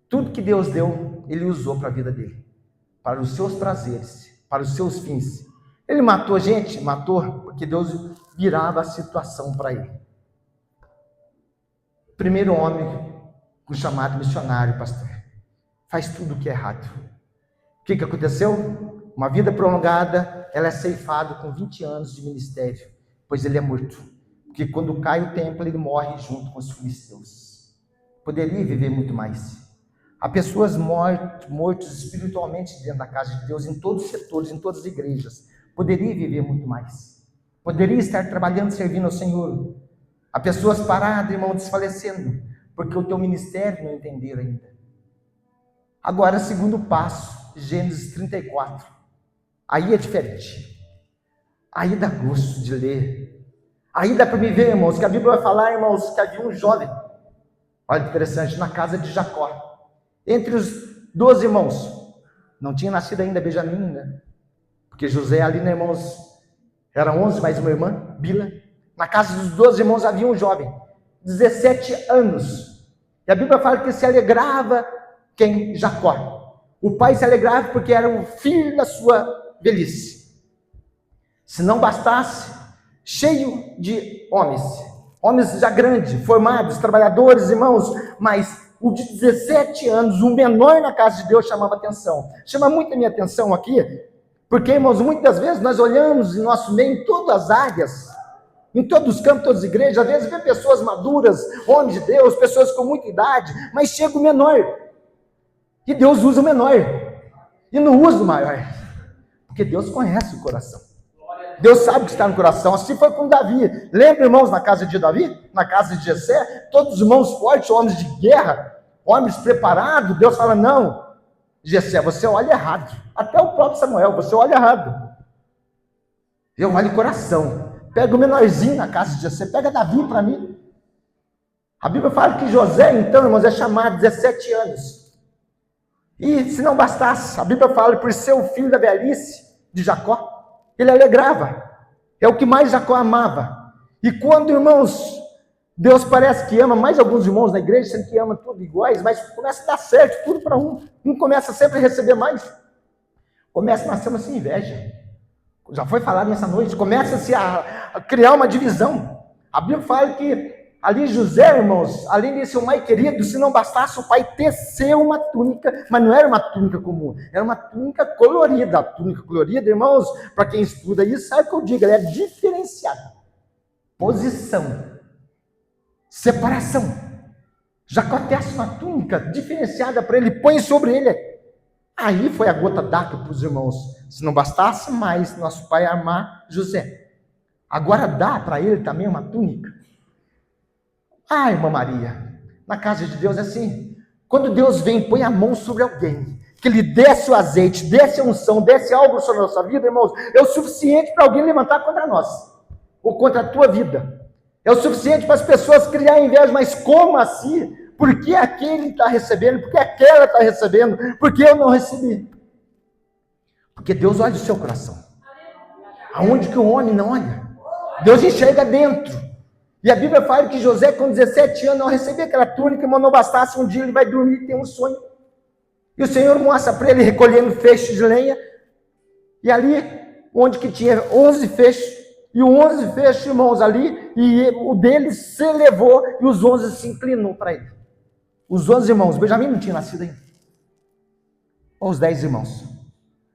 Tudo que Deus deu, ele usou para a vida dele, para os seus prazeres, para os seus fins. Ele matou gente? Matou, porque Deus virava a situação para ele. Primeiro homem, o chamado missionário, pastor, faz tudo o que é errado. O que aconteceu? Uma vida prolongada, ela é ceifada com 20 anos de ministério, pois ele é morto. Porque quando cai o templo, ele morre junto com os filisteus. Poderia viver muito mais. Há pessoas mortas espiritualmente dentro da casa de Deus, em todos os setores, em todas as igrejas. Poderia viver muito mais. Poderia estar trabalhando, servindo ao Senhor. Há pessoas paradas, irmão, desfalecendo, porque o teu ministério não entenderam ainda. Agora, segundo passo, Gênesis 34. Aí é diferente. Aí dá gosto de ler. Aí dá para me ver, irmãos, que a Bíblia vai falar, irmãos, que havia um jovem. Olha que interessante, na casa de Jacó. Entre os 12 irmãos, não tinha nascido ainda Benjamim, né? Porque José ali, né, irmãos, eram 11 mais uma irmã, Bila. Na casa dos 12 irmãos havia um jovem, 17 anos. E a Bíblia fala que se alegrava quem? Jacó. O pai se alegrava porque era o filho da sua velhice. Se não bastasse, cheio de homens já grandes, formados, trabalhadores, irmãos, mas o de 17 anos, o menor na casa de Deus, chamava atenção. Chama muito a minha atenção aqui, porque, irmãos, muitas vezes nós olhamos em nosso meio, em todas as áreas, em todos os campos, todas as igrejas, às vezes vê pessoas maduras, homens de Deus, pessoas com muita idade, mas chega o menor, e Deus usa o menor, e não usa o maior, porque Deus conhece o coração. Deus sabe o que está no coração. Assim foi com Davi. Lembra, irmãos, na casa de Davi? Na casa de Jessé? Todos os irmãos fortes, homens de guerra, homens preparados. Deus fala: não, Jessé, você olha errado. Até o próprio Samuel, você olha errado. Eu olho o coração. Pega o menorzinho na casa de Jessé. Pega Davi para mim. A Bíblia fala que José, então, irmãos, é chamado 17 anos. E se não bastasse, a Bíblia fala por ser o filho da velhice de Jacó, ele alegrava, é o que mais Jacó amava. E quando, irmãos, Deus parece que ama mais alguns irmãos na igreja, sendo que ama tudo iguais, mas começa a dar certo, tudo para um começa sempre a receber mais, começa a nascer uma inveja. Já foi falado nessa noite, começa-se a criar uma divisão. A Bíblia fala que Ali José, irmãos, além de ser o mais querido, se não bastasse, o pai teceu uma túnica, mas não era uma túnica comum, era uma túnica colorida. A túnica colorida, irmãos, para quem estuda isso, sabe o que eu digo, ela é diferenciada. Posição, separação. Jacó tece uma túnica diferenciada para ele, põe sobre ele. Aí foi a gota d'água para os irmãos. Se não bastasse mais nosso pai amar José, agora dá para ele também uma túnica. Ah, irmã Maria, na casa de Deus é assim. Quando Deus vem, põe a mão sobre alguém, que ele desce o azeite, desce a unção, desce algo sobre a nossa vida, irmãos, é o suficiente para alguém levantar contra nós, ou contra a tua vida. É o suficiente para as pessoas criarem inveja, mas como assim? Por que aquele está recebendo? Por que aquela está recebendo? Por que eu não recebi? Porque Deus olha o seu coração. Aonde que o homem não olha? Deus enxerga dentro. E a Bíblia fala que José, com 17 anos, não recebia aquela túnica, mas não bastasse, um dia ele vai dormir e tem um sonho. E o Senhor mostra para ele recolhendo feixes de lenha. E ali, onde que tinha 11 feixes, e os 11 feixes, irmãos, ali, e o dele se elevou, e os 11 se inclinou para ele. Os 11 irmãos, Benjamim não tinha nascido ainda. Ou os 10 irmãos.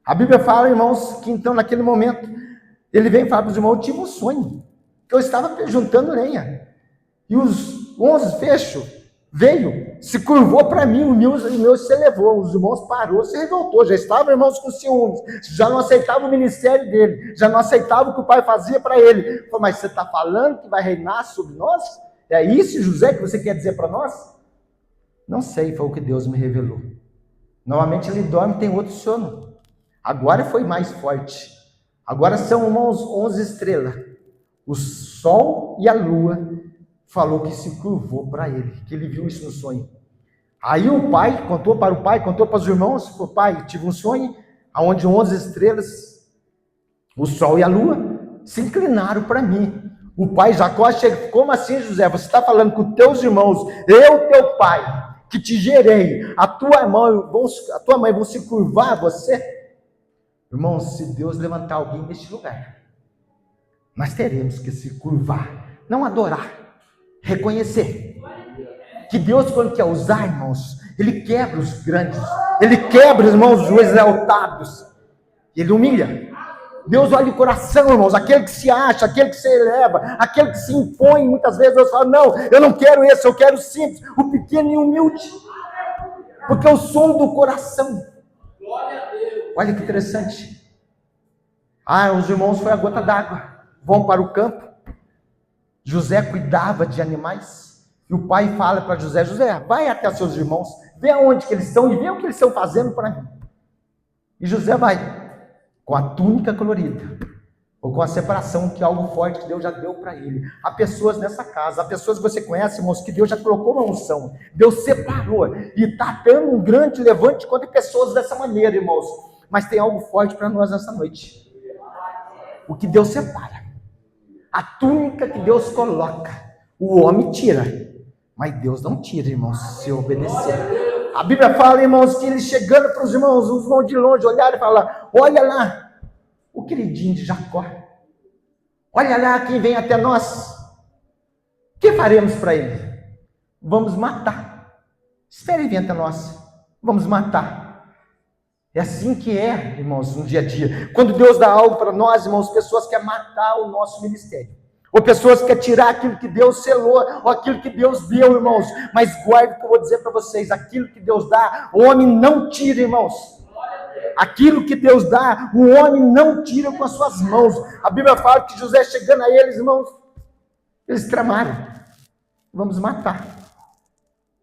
A Bíblia fala, irmãos, que então naquele momento, ele vem falar para os irmãos, eu tive um sonho, que eu estava juntando lenha, e os 11 fechos veio, se curvou para mim, o meu se elevou, os irmãos parou, se revoltou, já estavam irmãos com ciúmes, já não aceitavam o ministério dele, já não aceitavam o que o pai fazia para ele. Falou, mas você está falando que vai reinar sobre nós? É isso, José, que você quer dizer para nós? Não sei, foi o que Deus me revelou. Normalmente ele dorme e tem outro sono. Agora foi mais forte. Agora são, irmãos, 11 estrelas. O sol e a lua falou que se curvou para ele, que ele viu isso no sonho. Aí o pai contou para o pai, contou para os irmãos, falou, pai, tive um sonho, onde 11 estrelas, o sol e a lua, se inclinaram para mim. O pai Jacó chega, como assim, José? Você está falando com teus irmãos, eu, teu pai, que te gerei, a tua mãe vão se curvar a você? Irmãos, se Deus levantar alguém neste lugar, nós teremos que se curvar, não adorar, reconhecer que Deus, quando quer usar, irmãos, Ele quebra os grandes, Ele quebra, irmãos, os exaltados, Ele humilha. Deus olha o coração, irmãos, aquele que se acha, aquele que se eleva, aquele que se impõe. Muitas vezes Deus fala, não, eu não quero esse, eu quero o simples, o pequeno e humilde, porque é o som do coração. Olha que interessante. Os irmãos foi a gota d'água, vão para o campo. José cuidava de animais, e o pai fala para José, José, vai até seus irmãos, vê aonde que eles estão, e vê o que eles estão fazendo para mim. E José vai, com a túnica colorida, ou com a separação, que é algo forte que Deus já deu para ele. Há pessoas nessa casa, há pessoas que você conhece, irmãos, que Deus já colocou uma unção, Deus separou, e está dando um grande levante contra pessoas dessa maneira, irmãos. Mas tem algo forte para nós nessa noite. O que Deus separa, a túnica que Deus coloca, o homem tira, mas Deus não tira, irmãos, se obedecer. A Bíblia fala, irmãos, que ele chegando para os irmãos de longe olharam e falaram, olha lá, o queridinho de Jacó, olha lá quem vem até nós, o que faremos para ele? Vamos matar, espere vir até nós, vamos matar. É assim que é, irmãos, no dia a dia. Quando Deus dá algo para nós, irmãos, pessoas querem matar o nosso ministério. Ou pessoas querem tirar aquilo que Deus selou, ou aquilo que Deus deu, irmãos. Mas guarde o que eu vou dizer para vocês, aquilo que Deus dá, o homem não tira, irmãos. Aquilo que Deus dá, o homem não tira com as suas mãos. A Bíblia fala que José chegando a eles, irmãos, eles tramaram. Vamos matar.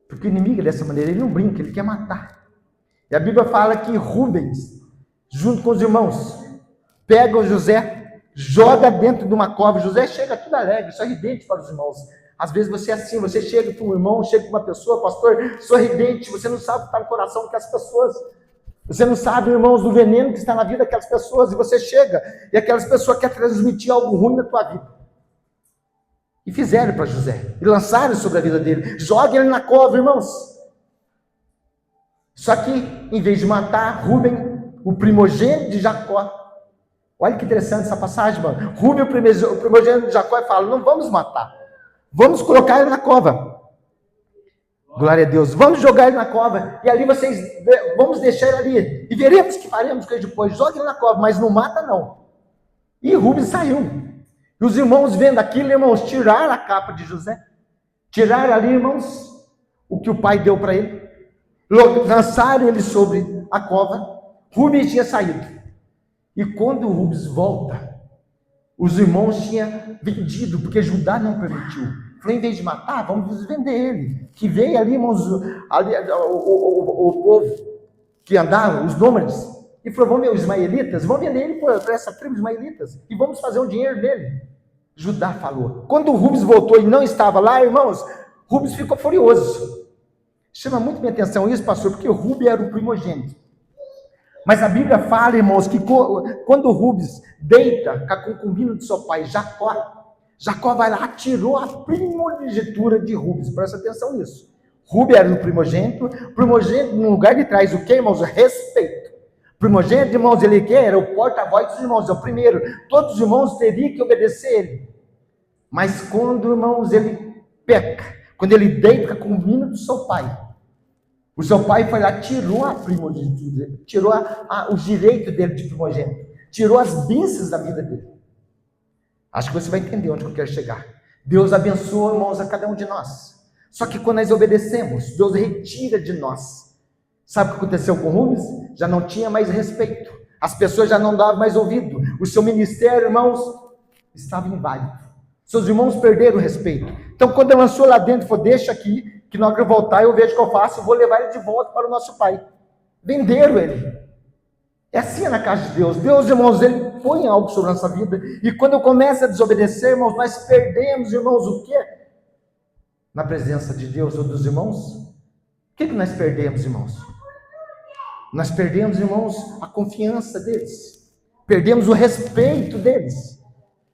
Porque o inimigo, dessa maneira, ele não brinca, ele quer matar. E a Bíblia fala que Rubens, junto com os irmãos, pega o José, joga dentro de uma cova. José chega tudo alegre, sorridente para os irmãos. Às vezes você é assim, você chega para um irmão, chega para uma pessoa, pastor, sorridente, você não sabe o que está no coração daquelas pessoas. Você não sabe, irmãos, do veneno que está na vida daquelas pessoas. E você chega, e aquelas pessoas querem transmitir algo ruim na tua vida. E fizeram para José, e lançaram sobre a vida dele. Joguem ele na cova, irmãos. Só que, em vez de matar Rúben, o primogênito de Jacó, olha que interessante essa passagem, mano. Rúben, o primogênito de Jacó, fala, não vamos matar, vamos colocar ele na cova. Glória a Deus, vamos jogar ele na cova, e ali vamos deixar ele ali, e veremos o que faremos com ele depois. Jogue ele na cova, mas não mata não. E Rubens saiu, e os irmãos vendo aquilo, irmãos, tiraram a capa de José, tiraram ali, irmãos, o que o pai deu para ele, lançaram ele sobre a cova. Rubens tinha saído, e quando Rubens volta, os irmãos tinham vendido, porque Judá não permitiu. Falou, em vez de matar, vamos vender ele. Que veio ali, irmãos, ali, o povo que andava, os nômades, e falou, vamos ver os ismaelitas, vamos vender ele para essa tribo ismaelitas, e vamos fazer um dinheiro dele. Judá falou. Quando Rubens voltou e não estava lá, irmãos, Rubens ficou furioso. Chama muito minha atenção isso, pastor, porque Rubens era o primogênito. Mas a Bíblia fala, irmãos, que quando Rubens deita com a concubina de seu pai, Jacó vai lá, tirou a primogenitura de Rubens. Presta atenção nisso. Rubens era o primogênito no lugar de trás, o que, irmãos? Respeito. Primogênito, irmãos, ele que era o porta-voz dos irmãos, é o primeiro. Todos os irmãos teriam que obedecer ele. Mas quando, irmãos, ele peca, quando ele deita com a concubina do seu pai, o seu pai foi lá, tirou a primogenitura, tirou o direito dele de primogênito, tirou as bênçãos da vida dele. Acho que você vai entender onde eu quero chegar. Deus abençoa, irmãos, a cada um de nós. Só que quando nós obedecemos, Deus retira de nós. Sabe o que aconteceu com Rubens? Já não tinha mais respeito. As pessoas já não davam mais ouvido. O seu ministério, irmãos, estava inválido. Seus irmãos perderam o respeito. Então, quando ele lançou lá dentro, falou, deixa aqui, que na hora que eu voltar, eu vejo o que eu faço, eu vou levar ele de volta para o nosso pai. Venderam ele. É assim na casa de Deus. Deus, irmãos, ele põe algo sobre a nossa vida. E quando eu começo a desobedecer, irmãos, nós perdemos, irmãos, o quê? Na presença de Deus ou dos irmãos? O que nós perdemos, irmãos? Nós perdemos, irmãos, a confiança deles. Perdemos o respeito deles.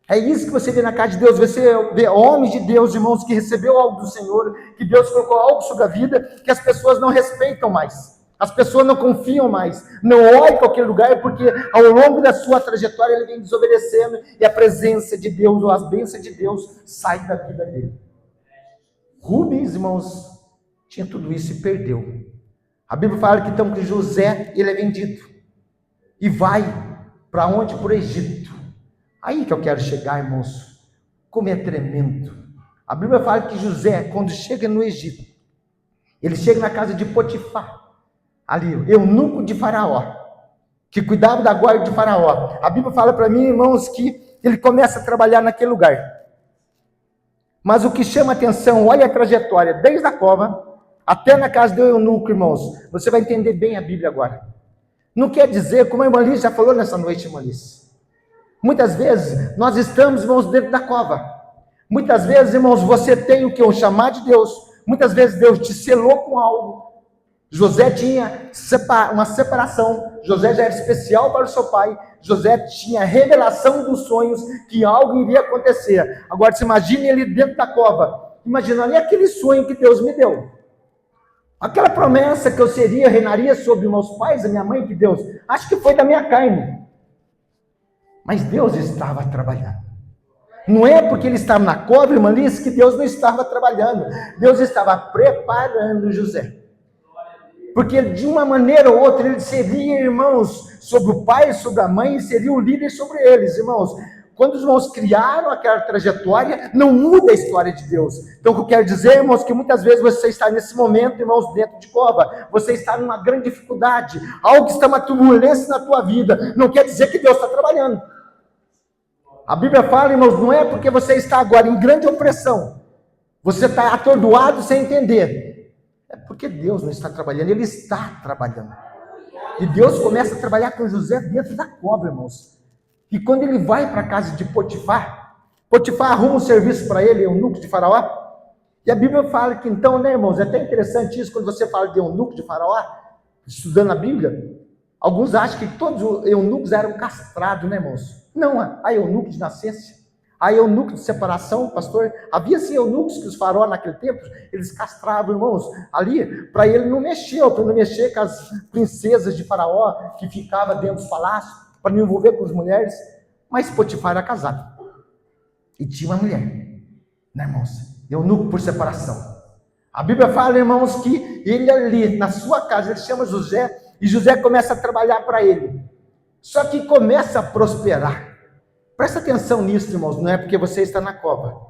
É isso que você vê na casa de Deus. Você vê homens de Deus, irmãos, que recebeu algo do Senhor, que Deus colocou algo sobre a vida, que as pessoas não respeitam mais. As pessoas não confiam mais, não olham para aquele lugar, porque ao longo da sua trajetória ele vem desobedecendo, e a presença de Deus, ou as bênçãos de Deus, sai da vida dele. Rubens, irmãos, tinha tudo isso e perdeu. A Bíblia fala que então que José, ele é vendido, e vai para onde? Para o Egito. Aí que eu quero chegar, irmãos, como é tremendo. A Bíblia fala que José, quando chega no Egito, ele chega na casa de Potifar, ali, eunuco de Faraó, que cuidava da guarda de Faraó. A Bíblia fala para mim, irmãos, que ele começa a trabalhar naquele lugar. Mas o que chama atenção, olha a trajetória, desde a cova até na casa do eunuco, irmãos. Você vai entender bem a Bíblia agora. Não quer dizer, como a irmã Liz já falou nessa noite, irmã Liz, muitas vezes nós estamos, irmãos, dentro da cova. Muitas vezes, irmãos, você tem o que? O chamar de Deus. Muitas vezes Deus te selou com algo. José tinha uma separação. José já era especial para o seu pai. José tinha revelação dos sonhos, que algo iria acontecer. Agora, se imagine ele dentro da cova, imaginando aquele sonho que Deus me deu. Aquela promessa que eu reinaria sobre meus pais, a minha mãe, que Deus, acho que foi da minha carne. Mas Deus estava trabalhando. Não é porque ele estava na cova, irmã Liz, que Deus não estava trabalhando. Deus estava preparando José. Porque de uma maneira ou outra ele seria, irmãos, sobre o pai, sobre a mãe, seria o líder sobre eles, irmãos. Quando os irmãos criaram aquela trajetória, não muda a história de Deus. Então o que eu quero dizer, irmãos, que muitas vezes você está nesse momento, irmãos, dentro de cova, você está numa grande dificuldade, algo que está uma turbulência na tua vida, não quer dizer que Deus está trabalhando. A Bíblia fala, irmãos, não é porque você está agora em grande opressão, você está atordoado sem entender. É porque Deus não está trabalhando, Ele está trabalhando. E Deus começa a trabalhar com José dentro da cova, irmãos. E quando ele vai para a casa de Potifar, Potifar arruma um serviço para ele, eunuco de Faraó. E a Bíblia fala que então, né, irmãos, é até interessante isso, quando você fala de eunuco de Faraó, estudando a Bíblia, alguns acham que todos os eunucos eram castrados, né, irmãos? Não, há eunuco de nascença, há eunuco de separação, pastor. Havia sim eunucos que os faraós naquele tempo, eles castravam, irmãos, ali, para ele não mexer, para não mexer com as princesas de Faraó, que ficava dentro dos palácios, para não envolver com as mulheres. Mas Potifar era casado, e tinha uma mulher. né, irmãos? Eunuco por separação. A Bíblia fala, irmãos, que ele ali, na sua casa, ele chama José, e José começa a trabalhar para ele. Só que começa a prosperar. Presta atenção nisso, irmãos, não é porque você está na cova,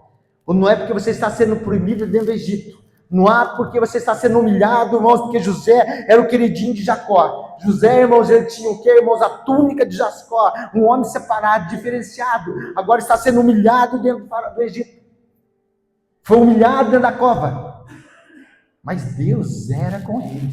ou não é porque você está sendo proibido dentro do Egito, não é porque você está sendo humilhado, irmãos, porque José era o queridinho de Jacó. José, irmãos, ele tinha o quê, irmãos? A túnica de Jacó, um homem separado, diferenciado, agora está sendo humilhado dentro do Egito. Foi humilhado dentro da cova, mas Deus era com ele.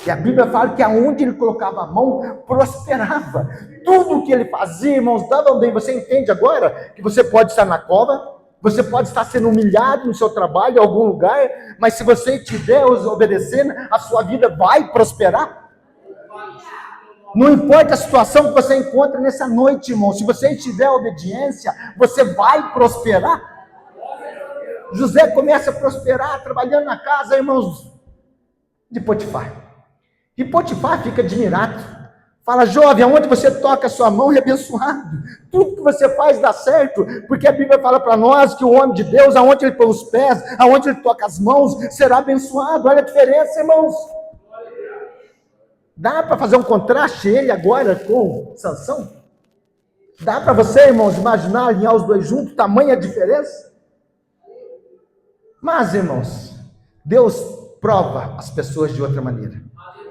E a Bíblia fala que aonde ele colocava a mão, prosperava. Tudo que ele fazia, irmãos, dava bem. Você entende agora que você pode estar na cova, você pode estar sendo humilhado no seu trabalho, em algum lugar, mas se você estiver obedecendo, a sua vida vai prosperar. Não importa a situação que você encontra nessa noite, irmão, se você estiver obediência, você vai prosperar. José começa a prosperar, trabalhando na casa, irmãos, de Potifar. E Potifar fica admirado. Fala, jovem, aonde você toca a sua mão é abençoado. Tudo que você faz dá certo, porque a Bíblia fala para nós que o homem de Deus, aonde ele põe os pés, aonde ele toca as mãos, será abençoado. Olha a diferença, irmãos. Dá para fazer um contraste ele agora com Sansão? Dá para você, irmãos, imaginar, alinhar os dois juntos, tamanha diferença? Mas, irmãos, Deus prova as pessoas de outra maneira.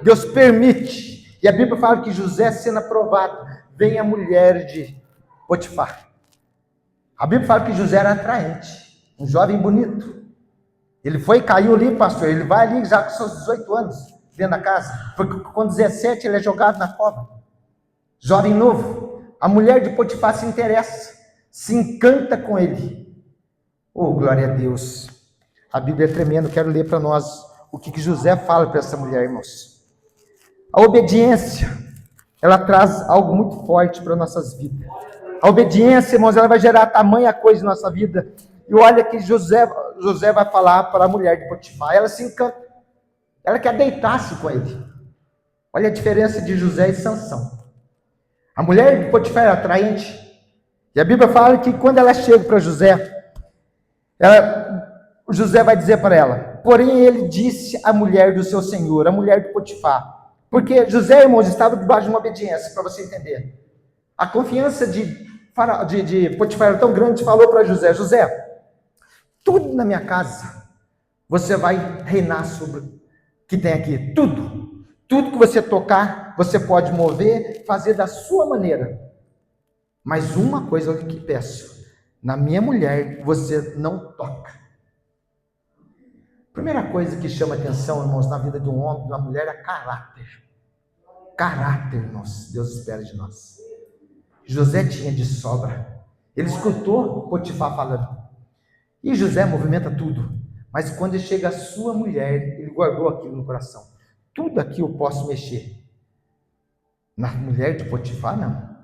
Deus permite. E a Bíblia fala que José, sendo aprovado, vem a mulher de Potifar. A Bíblia fala que José era atraente, um jovem bonito. Ele foi e caiu ali, pastor. Ele vai ali já com seus 18 anos, dentro da casa. Porque com 17 ele é jogado na cova. Jovem novo. A mulher de Potifar se interessa, se encanta com ele. Oh, glória a Deus. A Bíblia é tremenda, quero ler para nós o que José fala para essa mulher, irmãos. A obediência, ela traz algo muito forte para nossas vidas. A obediência, irmãos, ela vai gerar tamanha coisa em nossa vida. E olha que José vai falar para a mulher de Potifar. Ela se encanta. Ela quer deitar-se com ele. Olha a diferença de José e Sansão. A mulher de Potifar era atraente. E a Bíblia fala que quando ela chega para José, José vai dizer para ela, porém ele disse à mulher do seu senhor, a mulher de Potifar, porque José, irmãos, estava debaixo de uma obediência, para você entender. A confiança de Potifar era tão grande, falou para José, José, tudo na minha casa, você vai reinar sobre o que tem aqui, tudo que você tocar, você pode mover, fazer da sua maneira, mas uma coisa eu que peço, na minha mulher você não toca. Primeira coisa que chama atenção, irmãos, na vida de um homem, de uma mulher, é caráter. Caráter, irmãos, Deus espera de nós. José tinha de sobra. Ele escutou Potifar falando. E José movimenta tudo. Mas quando chega a sua mulher, ele guardou aquilo no coração. Tudo aqui eu posso mexer. Na mulher de Potifar, não.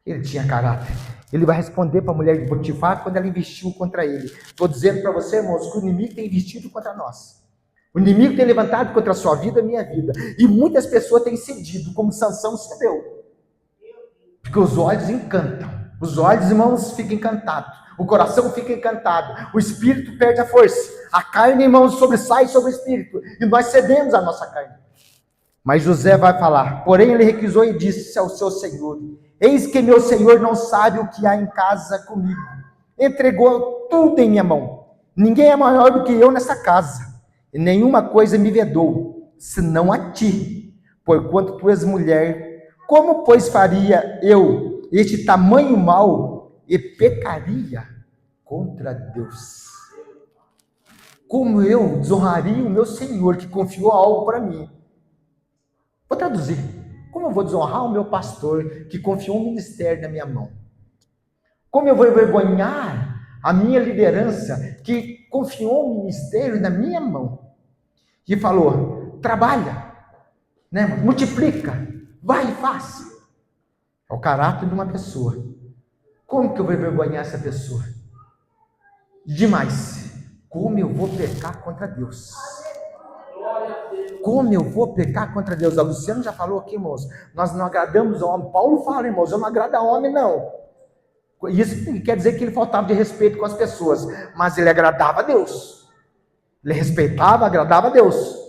Ele tinha caráter. Ele vai responder para a mulher de Potifar quando ela investiu contra ele. Estou dizendo para você, irmãos, que o inimigo tem investido contra nós. O inimigo tem levantado contra a sua vida e a minha vida. E muitas pessoas têm cedido, como Sansão cedeu. Porque os olhos encantam. Os olhos, irmãos, ficam encantados. O coração fica encantado. O espírito perde a força. A carne, irmãos, sobressai sobre o espírito. E nós cedemos a nossa carne. Mas José vai falar. Porém, ele recusou e disse ao seu senhor, eis que meu senhor não sabe o que há em casa comigo. Entregou tudo em minha mão. Ninguém é maior do que eu nessa casa. E nenhuma coisa me vedou, senão a ti. Porquanto tu és mulher, como pois faria eu este tamanho mal e pecaria contra Deus? Como eu desonraria o meu senhor que confiou algo para mim? Vou traduzir. Como eu vou desonrar o meu pastor que confiou um ministério na minha mão? Como eu vou envergonhar a minha liderança que confiou um ministério na minha mão? E falou, trabalha, né? Multiplica, vai e faz. É o caráter de uma pessoa. Como que eu vou envergonhar essa pessoa? Demais. Como eu vou pecar contra Deus? Como eu vou pecar contra Deus? A Luciana já falou aqui, irmãos. Nós não agradamos ao homem. Paulo fala, irmãos, eu não agrado a homem, não. Isso quer dizer que ele faltava de respeito com as pessoas, mas ele agradava a Deus. Ele respeitava, agradava a Deus.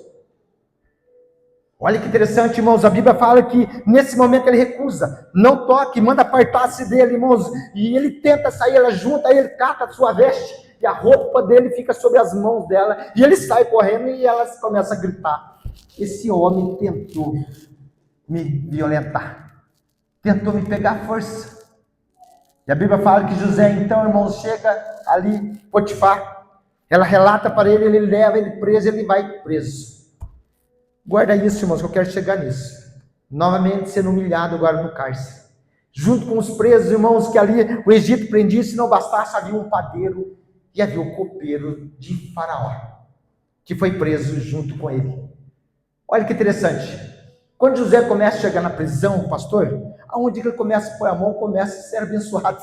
Olha que interessante, irmãos, a Bíblia fala que nesse momento ele recusa, não toque, manda apartar-se dele, irmãos, e ele tenta sair, ela junta, aí ele cata a sua veste, e a roupa dele fica sobre as mãos dela, e ele sai correndo e ela começa a gritar: esse homem tentou me violentar, tentou me pegar à força. E a Bíblia fala que José, então, irmãos, chega ali, Potifar, ela relata para ele, ele leva ele preso, ele vai preso. Guarda isso, irmãos, que eu quero chegar nisso. Novamente sendo humilhado agora no cárcere. Junto com os presos, irmãos, que ali o Egito prendia, se não bastasse, havia um padeiro e havia o copeiro de Faraó, que foi preso junto com ele. Olha que interessante. Quando José começa a chegar na prisão, pastor, aonde ele começa a pôr a mão, começa a ser abençoado.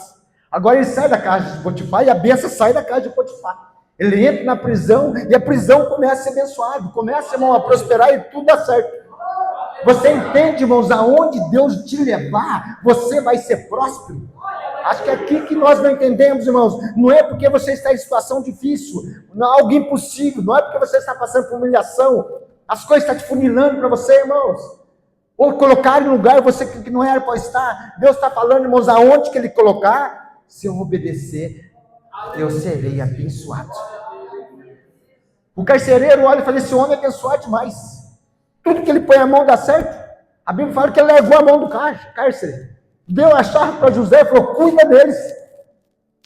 Agora ele sai da casa de Potifar e a bênção sai da casa de Potifar. Ele entra na prisão e a prisão começa a ser abençoada, começa, irmão, a prosperar e tudo dá certo. Você entende, irmãos, aonde Deus te levar, você vai ser próspero. Acho que é aqui que nós não entendemos, irmãos. Não é porque você está em situação difícil, não é algo impossível, não é porque você está passando por humilhação, as coisas estão te funilando para você, irmãos. Ou colocar em lugar você que não era para estar. Deus está falando, irmãos, aonde que Ele colocar, se eu obedecer, eu serei abençoado. O carcereiro olha e fala: esse homem é abençoado demais. Tudo que ele põe a mão dá certo. A Bíblia fala que ele levou a mão do cárcere, deu a chave para José e falou: cuida deles.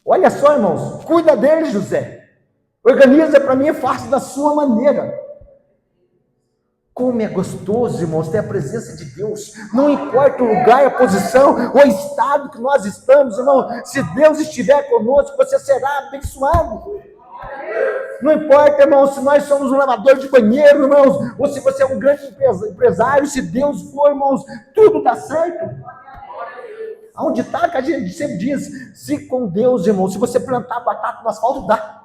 Olha só, irmãos, cuida deles, José. Organiza para mim e faça da sua maneira. Como é gostoso, irmãos, ter a presença de Deus. Não importa o lugar, a posição, o estado que nós estamos, irmão. Se Deus estiver conosco, você será abençoado. Não importa, irmão, se nós somos um lavador de banheiro, irmãos, ou se você é um grande empresário, se Deus for, irmãos, tudo dá certo. Há um ditado que a gente sempre diz: se com Deus, irmão, se você plantar batata no asfalto, dá.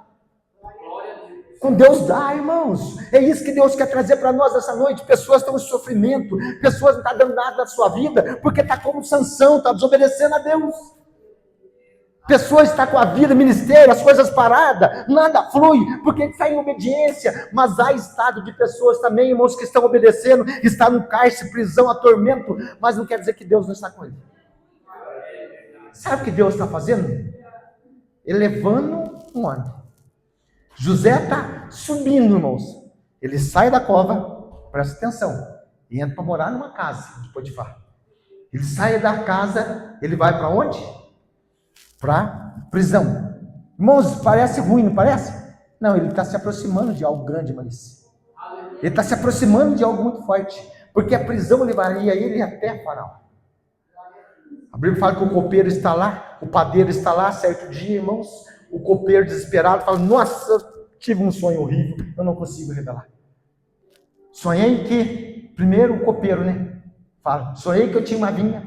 Com Deus dá, irmãos. É isso que Deus quer trazer para nós essa noite. Pessoas estão em sofrimento, pessoas não estão dando nada na sua vida, porque está como Sansão, está desobedecendo a Deus. Pessoas estão com a vida, ministério, as coisas paradas, nada flui, porque está em obediência. Mas há estado de pessoas também, irmãos, que estão obedecendo, está no cárcere, prisão, atormento, mas não quer dizer que Deus não está com ele. Sabe o que Deus está fazendo? Elevando um homem. José está subindo, irmãos. Ele sai da cova, presta atenção, e entra para morar numa casa de Potifar. Ele sai da casa, ele vai para onde? Para prisão. Irmãos, parece ruim, não parece? Não, ele está se aproximando de algo grande, mas ele está se aproximando de algo muito forte, porque a prisão levaria ele até Faraó. A Bíblia fala que o copeiro está lá, o padeiro está lá, certo dia, irmãos. O copeiro desesperado fala: nossa, tive um sonho horrível, eu não consigo revelar. Sonhei que, primeiro o copeiro, né? Fala: sonhei que eu tinha uma vinha,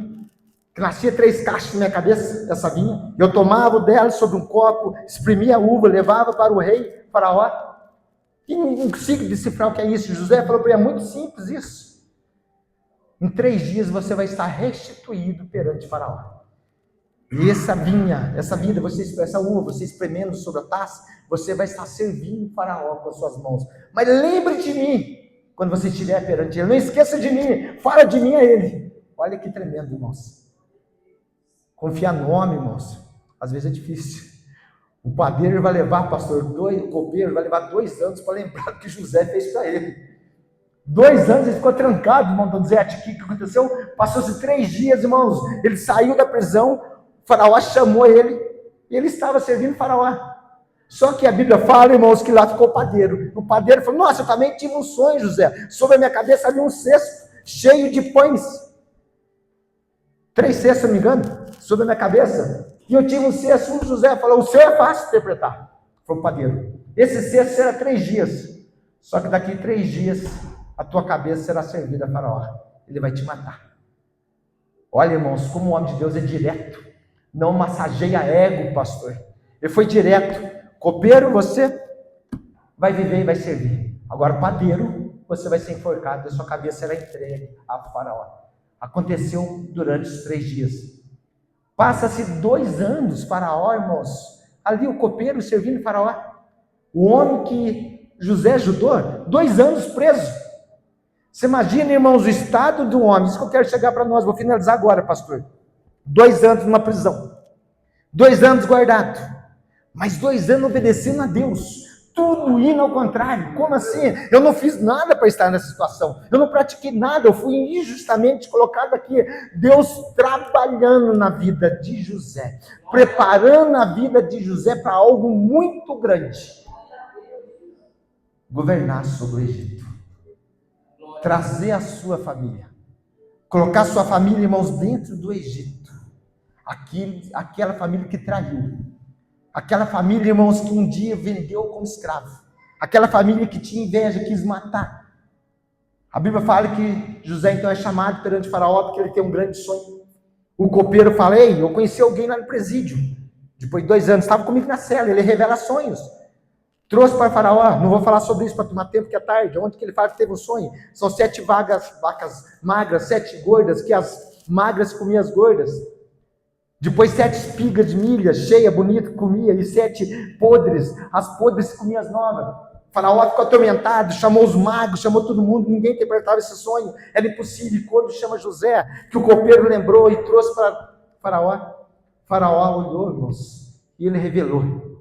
que nascia 3 cachos na minha cabeça, essa vinha. Eu tomava o dela sobre um copo, exprimia a uva, levava para o rei Faraó. E não consigo decifrar o que é isso. José falou para ele: é muito simples isso. Em 3 dias você vai estar restituído perante Faraó. E essa vinha, essa uva, você espremendo sobre a taça, você vai estar servindo o Faraó com as suas mãos. Mas lembre de mim, quando você estiver perante ele. Não esqueça de mim, fala de mim a ele. Olha que tremendo, irmãos. Confiar no homem, irmãos, às vezes é difícil. O padeiro vai levar, pastor, o copeiro vai levar 2 anos para lembrar do que José fez para ele. 2 anos ele ficou trancado, irmão Donizete. O que aconteceu? Passou-se 3 dias, irmãos. Ele saiu da prisão. O Faraó chamou ele e ele estava servindo o Faraó. Só que a Bíblia fala, irmãos, que lá ficou o padeiro. O padeiro falou: nossa, eu também tive um sonho, José. Sobre a minha cabeça havia um cesto cheio de pães. 3 cestos, se não me engano, sobre a minha cabeça. E eu tive um cesto. O José falou: o seu é fácil de interpretar. Foi o padeiro. Esse cesto será 3 dias. Só que daqui 3 dias a tua cabeça será servida a Faraó. Ele vai te matar. Olha, irmãos, como o homem de Deus é direto. Não massageia ego, pastor. Ele foi direto. Copeiro, você vai viver e vai servir. Agora, padeiro, você vai ser enforcado e a sua cabeça será entregue a Faraó. Aconteceu durante os 3 dias. Passa-se 2 anos, Faraó, irmãos, ali o copeiro servindo Faraó. O homem que José ajudou, 2 anos preso. Você imagina, irmãos, o estado do homem. Isso que eu quero chegar para nós, vou finalizar agora, pastor. 2 anos numa prisão. 2 anos guardado. Mas 2 anos obedecendo a Deus. Tudo indo ao contrário. Como assim? Eu não fiz nada para estar nessa situação. Eu não pratiquei nada. Eu fui injustamente colocado aqui. Deus trabalhando na vida de José. Preparando a vida de José para algo muito grande. Governar sobre o Egito. Trazer a sua família. Colocar a sua família, irmãos, dentro do Egito. Aquela família que traiu. Aquela família, irmãos, que um dia vendeu como escravo. Aquela família que tinha inveja, quis matar. A Bíblia fala que José então é chamado perante Faraó porque ele tem um grande sonho. O copeiro fala: ei, eu conheci alguém lá no presídio. Depois de 2 anos, estava comigo na cela, ele revela sonhos. Trouxe para Faraó, não vou falar sobre isso para tomar tempo, que é tarde. Onde que ele fala que teve um sonho? São 7 vacas magras, 7 gordas, que as magras comiam as gordas. Depois 7 espigas de milha, cheia, bonita, comia, e 7 podres, as podres comiam as novas. O Faraó ficou atormentado, chamou os magos, chamou todo mundo, ninguém interpretava esse sonho, era impossível. E quando chama José, que o copeiro lembrou e trouxe para Faraó olhou, irmãos, e ele revelou.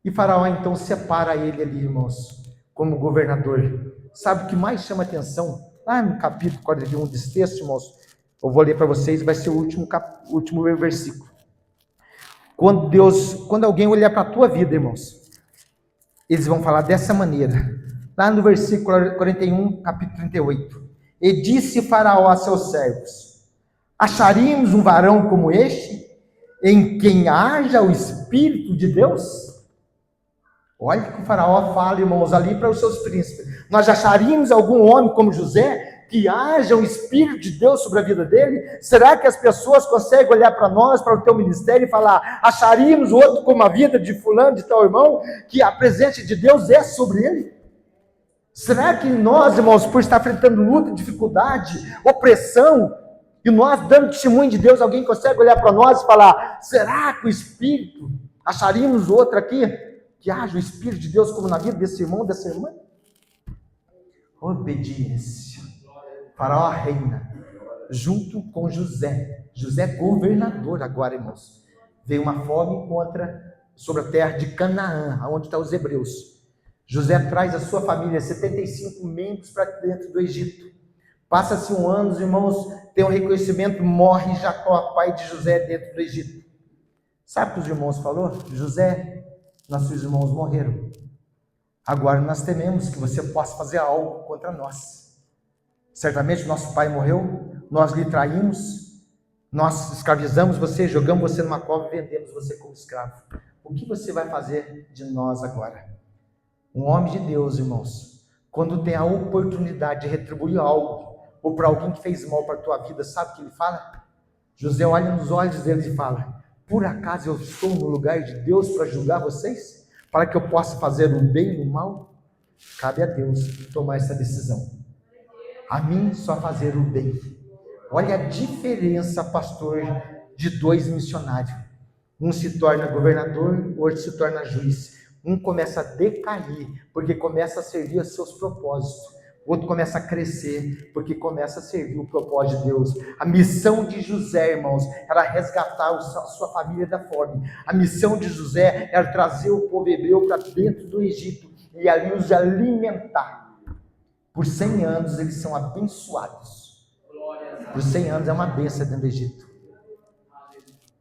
E Faraó então separa ele ali, irmãos, como governador. Sabe o que mais chama atenção? Lá no capítulo 41 desse texto, irmãos, eu vou ler para vocês, vai ser o último versículo. Quando alguém olhar para a tua vida, irmãos, eles vão falar dessa maneira. Lá no versículo 41, capítulo 38. E disse Faraó a seus servos: acharíamos um varão como este, em quem haja o Espírito de Deus? Olha o que o Faraó fala, irmãos, ali para os seus príncipes. Nós acharíamos algum homem como José, que haja um Espírito de Deus sobre a vida dele? Será que as pessoas conseguem olhar para nós, para o teu ministério e falar: acharíamos outro como a vida de fulano, de teu irmão, que a presença de Deus é sobre ele? Será que nós, irmãos, por estar enfrentando luta, dificuldade, opressão, e nós dando testemunho de Deus, alguém consegue olhar para nós e falar: será que o Espírito, acharíamos outro aqui, que haja o Espírito de Deus como na vida desse irmão, dessa irmã? Obediência. Faraó reina, junto com José. José é governador agora, irmãos. Veio uma fome sobre a terra de Canaã, onde estão os hebreus. José traz a sua família, 75 membros, para dentro do Egito. Passa-se 1 ano, os irmãos têm um reconhecimento, morre Jacó, pai de José, dentro do Egito. Sabe o que os irmãos falaram? José, nossos irmãos morreram. Agora nós tememos que você possa fazer algo contra nós. Certamente nosso pai morreu, nós lhe traímos, nós escravizamos você, jogamos você numa cova e vendemos você como escravo. O que você vai fazer de nós agora? Um homem de Deus, irmãos, quando tem a oportunidade de retribuir algo, ou para alguém que fez mal para a tua vida, sabe o que ele fala? José olha nos olhos deles e fala: por acaso eu estou no lugar de Deus para julgar vocês? Para que eu possa fazer o bem e o mal? Cabe a Deus tomar essa decisão. A mim só fazer o bem. Olha a diferença, pastor, de 2 missionários. Um se torna governador, o outro se torna juiz. Um começa a decair, porque começa a servir a seus propósitos. O outro começa a crescer, porque começa a servir o propósito de Deus. A missão de José, irmãos, era resgatar a sua família da fome. A missão de José era trazer o povo hebreu para dentro do Egito e ali os alimentar. Por 100 anos eles são abençoados. Por 100 anos é uma bênção dentro do Egito.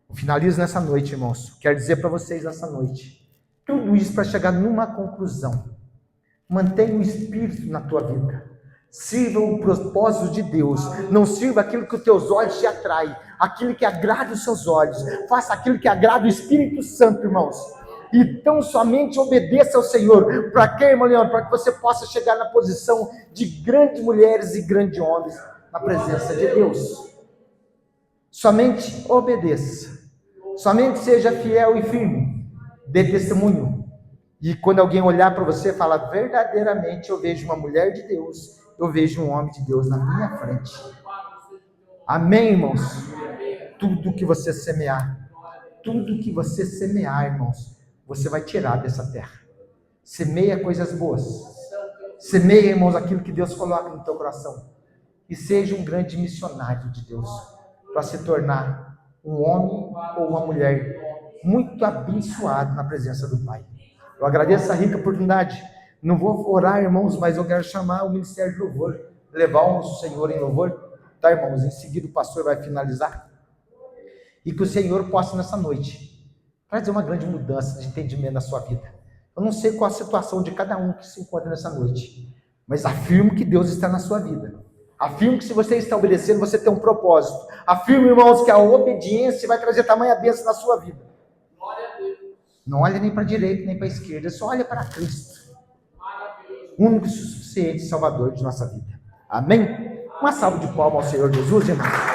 Eu finalizo nessa noite, irmãos. Quero dizer para vocês nessa noite. Tudo isso para chegar numa conclusão. Mantenha o Espírito na tua vida. Sirva o propósito de Deus. Não sirva aquilo que os teus olhos te atraem. Aquilo que agrada os seus olhos. Faça aquilo que agrada o Espírito Santo, irmãos. Então somente obedeça ao Senhor. Para quê, irmão Leandro? Para que você possa chegar na posição de grandes mulheres e grandes homens na presença de Deus. Somente obedeça. Somente seja fiel e firme. Dê testemunho. E quando alguém olhar para você e falar: verdadeiramente eu vejo uma mulher de Deus, eu vejo um homem de Deus na minha frente. Amém, irmãos? tudo que você semear, irmãos, você vai tirar dessa terra. Semeia coisas boas. Semeia, irmãos, aquilo que Deus coloca no teu coração. E seja um grande missionário de Deus, para se tornar um homem ou uma mulher muito abençoado na presença do Pai. Eu agradeço essa rica oportunidade. Não vou orar, irmãos, mas eu quero chamar o Ministério de Louvor, levar o Senhor em louvor, tá, irmãos? Em seguida o pastor vai finalizar. E que o Senhor possa, nessa noite, trazer uma grande mudança de entendimento na sua vida. Eu não sei qual a situação de cada um que se encontra nessa noite, mas afirmo que Deus está na sua vida. Afirmo que se você está obedecendo, você tem um propósito. Afirmo, irmãos, que a obediência vai trazer tamanha bênção na sua vida. Não olha nem para a direita, nem para a esquerda, só olha para Cristo. Único e suficiente Salvador de nossa vida. Amém? Uma salva de palmas ao Senhor Jesus, irmãos.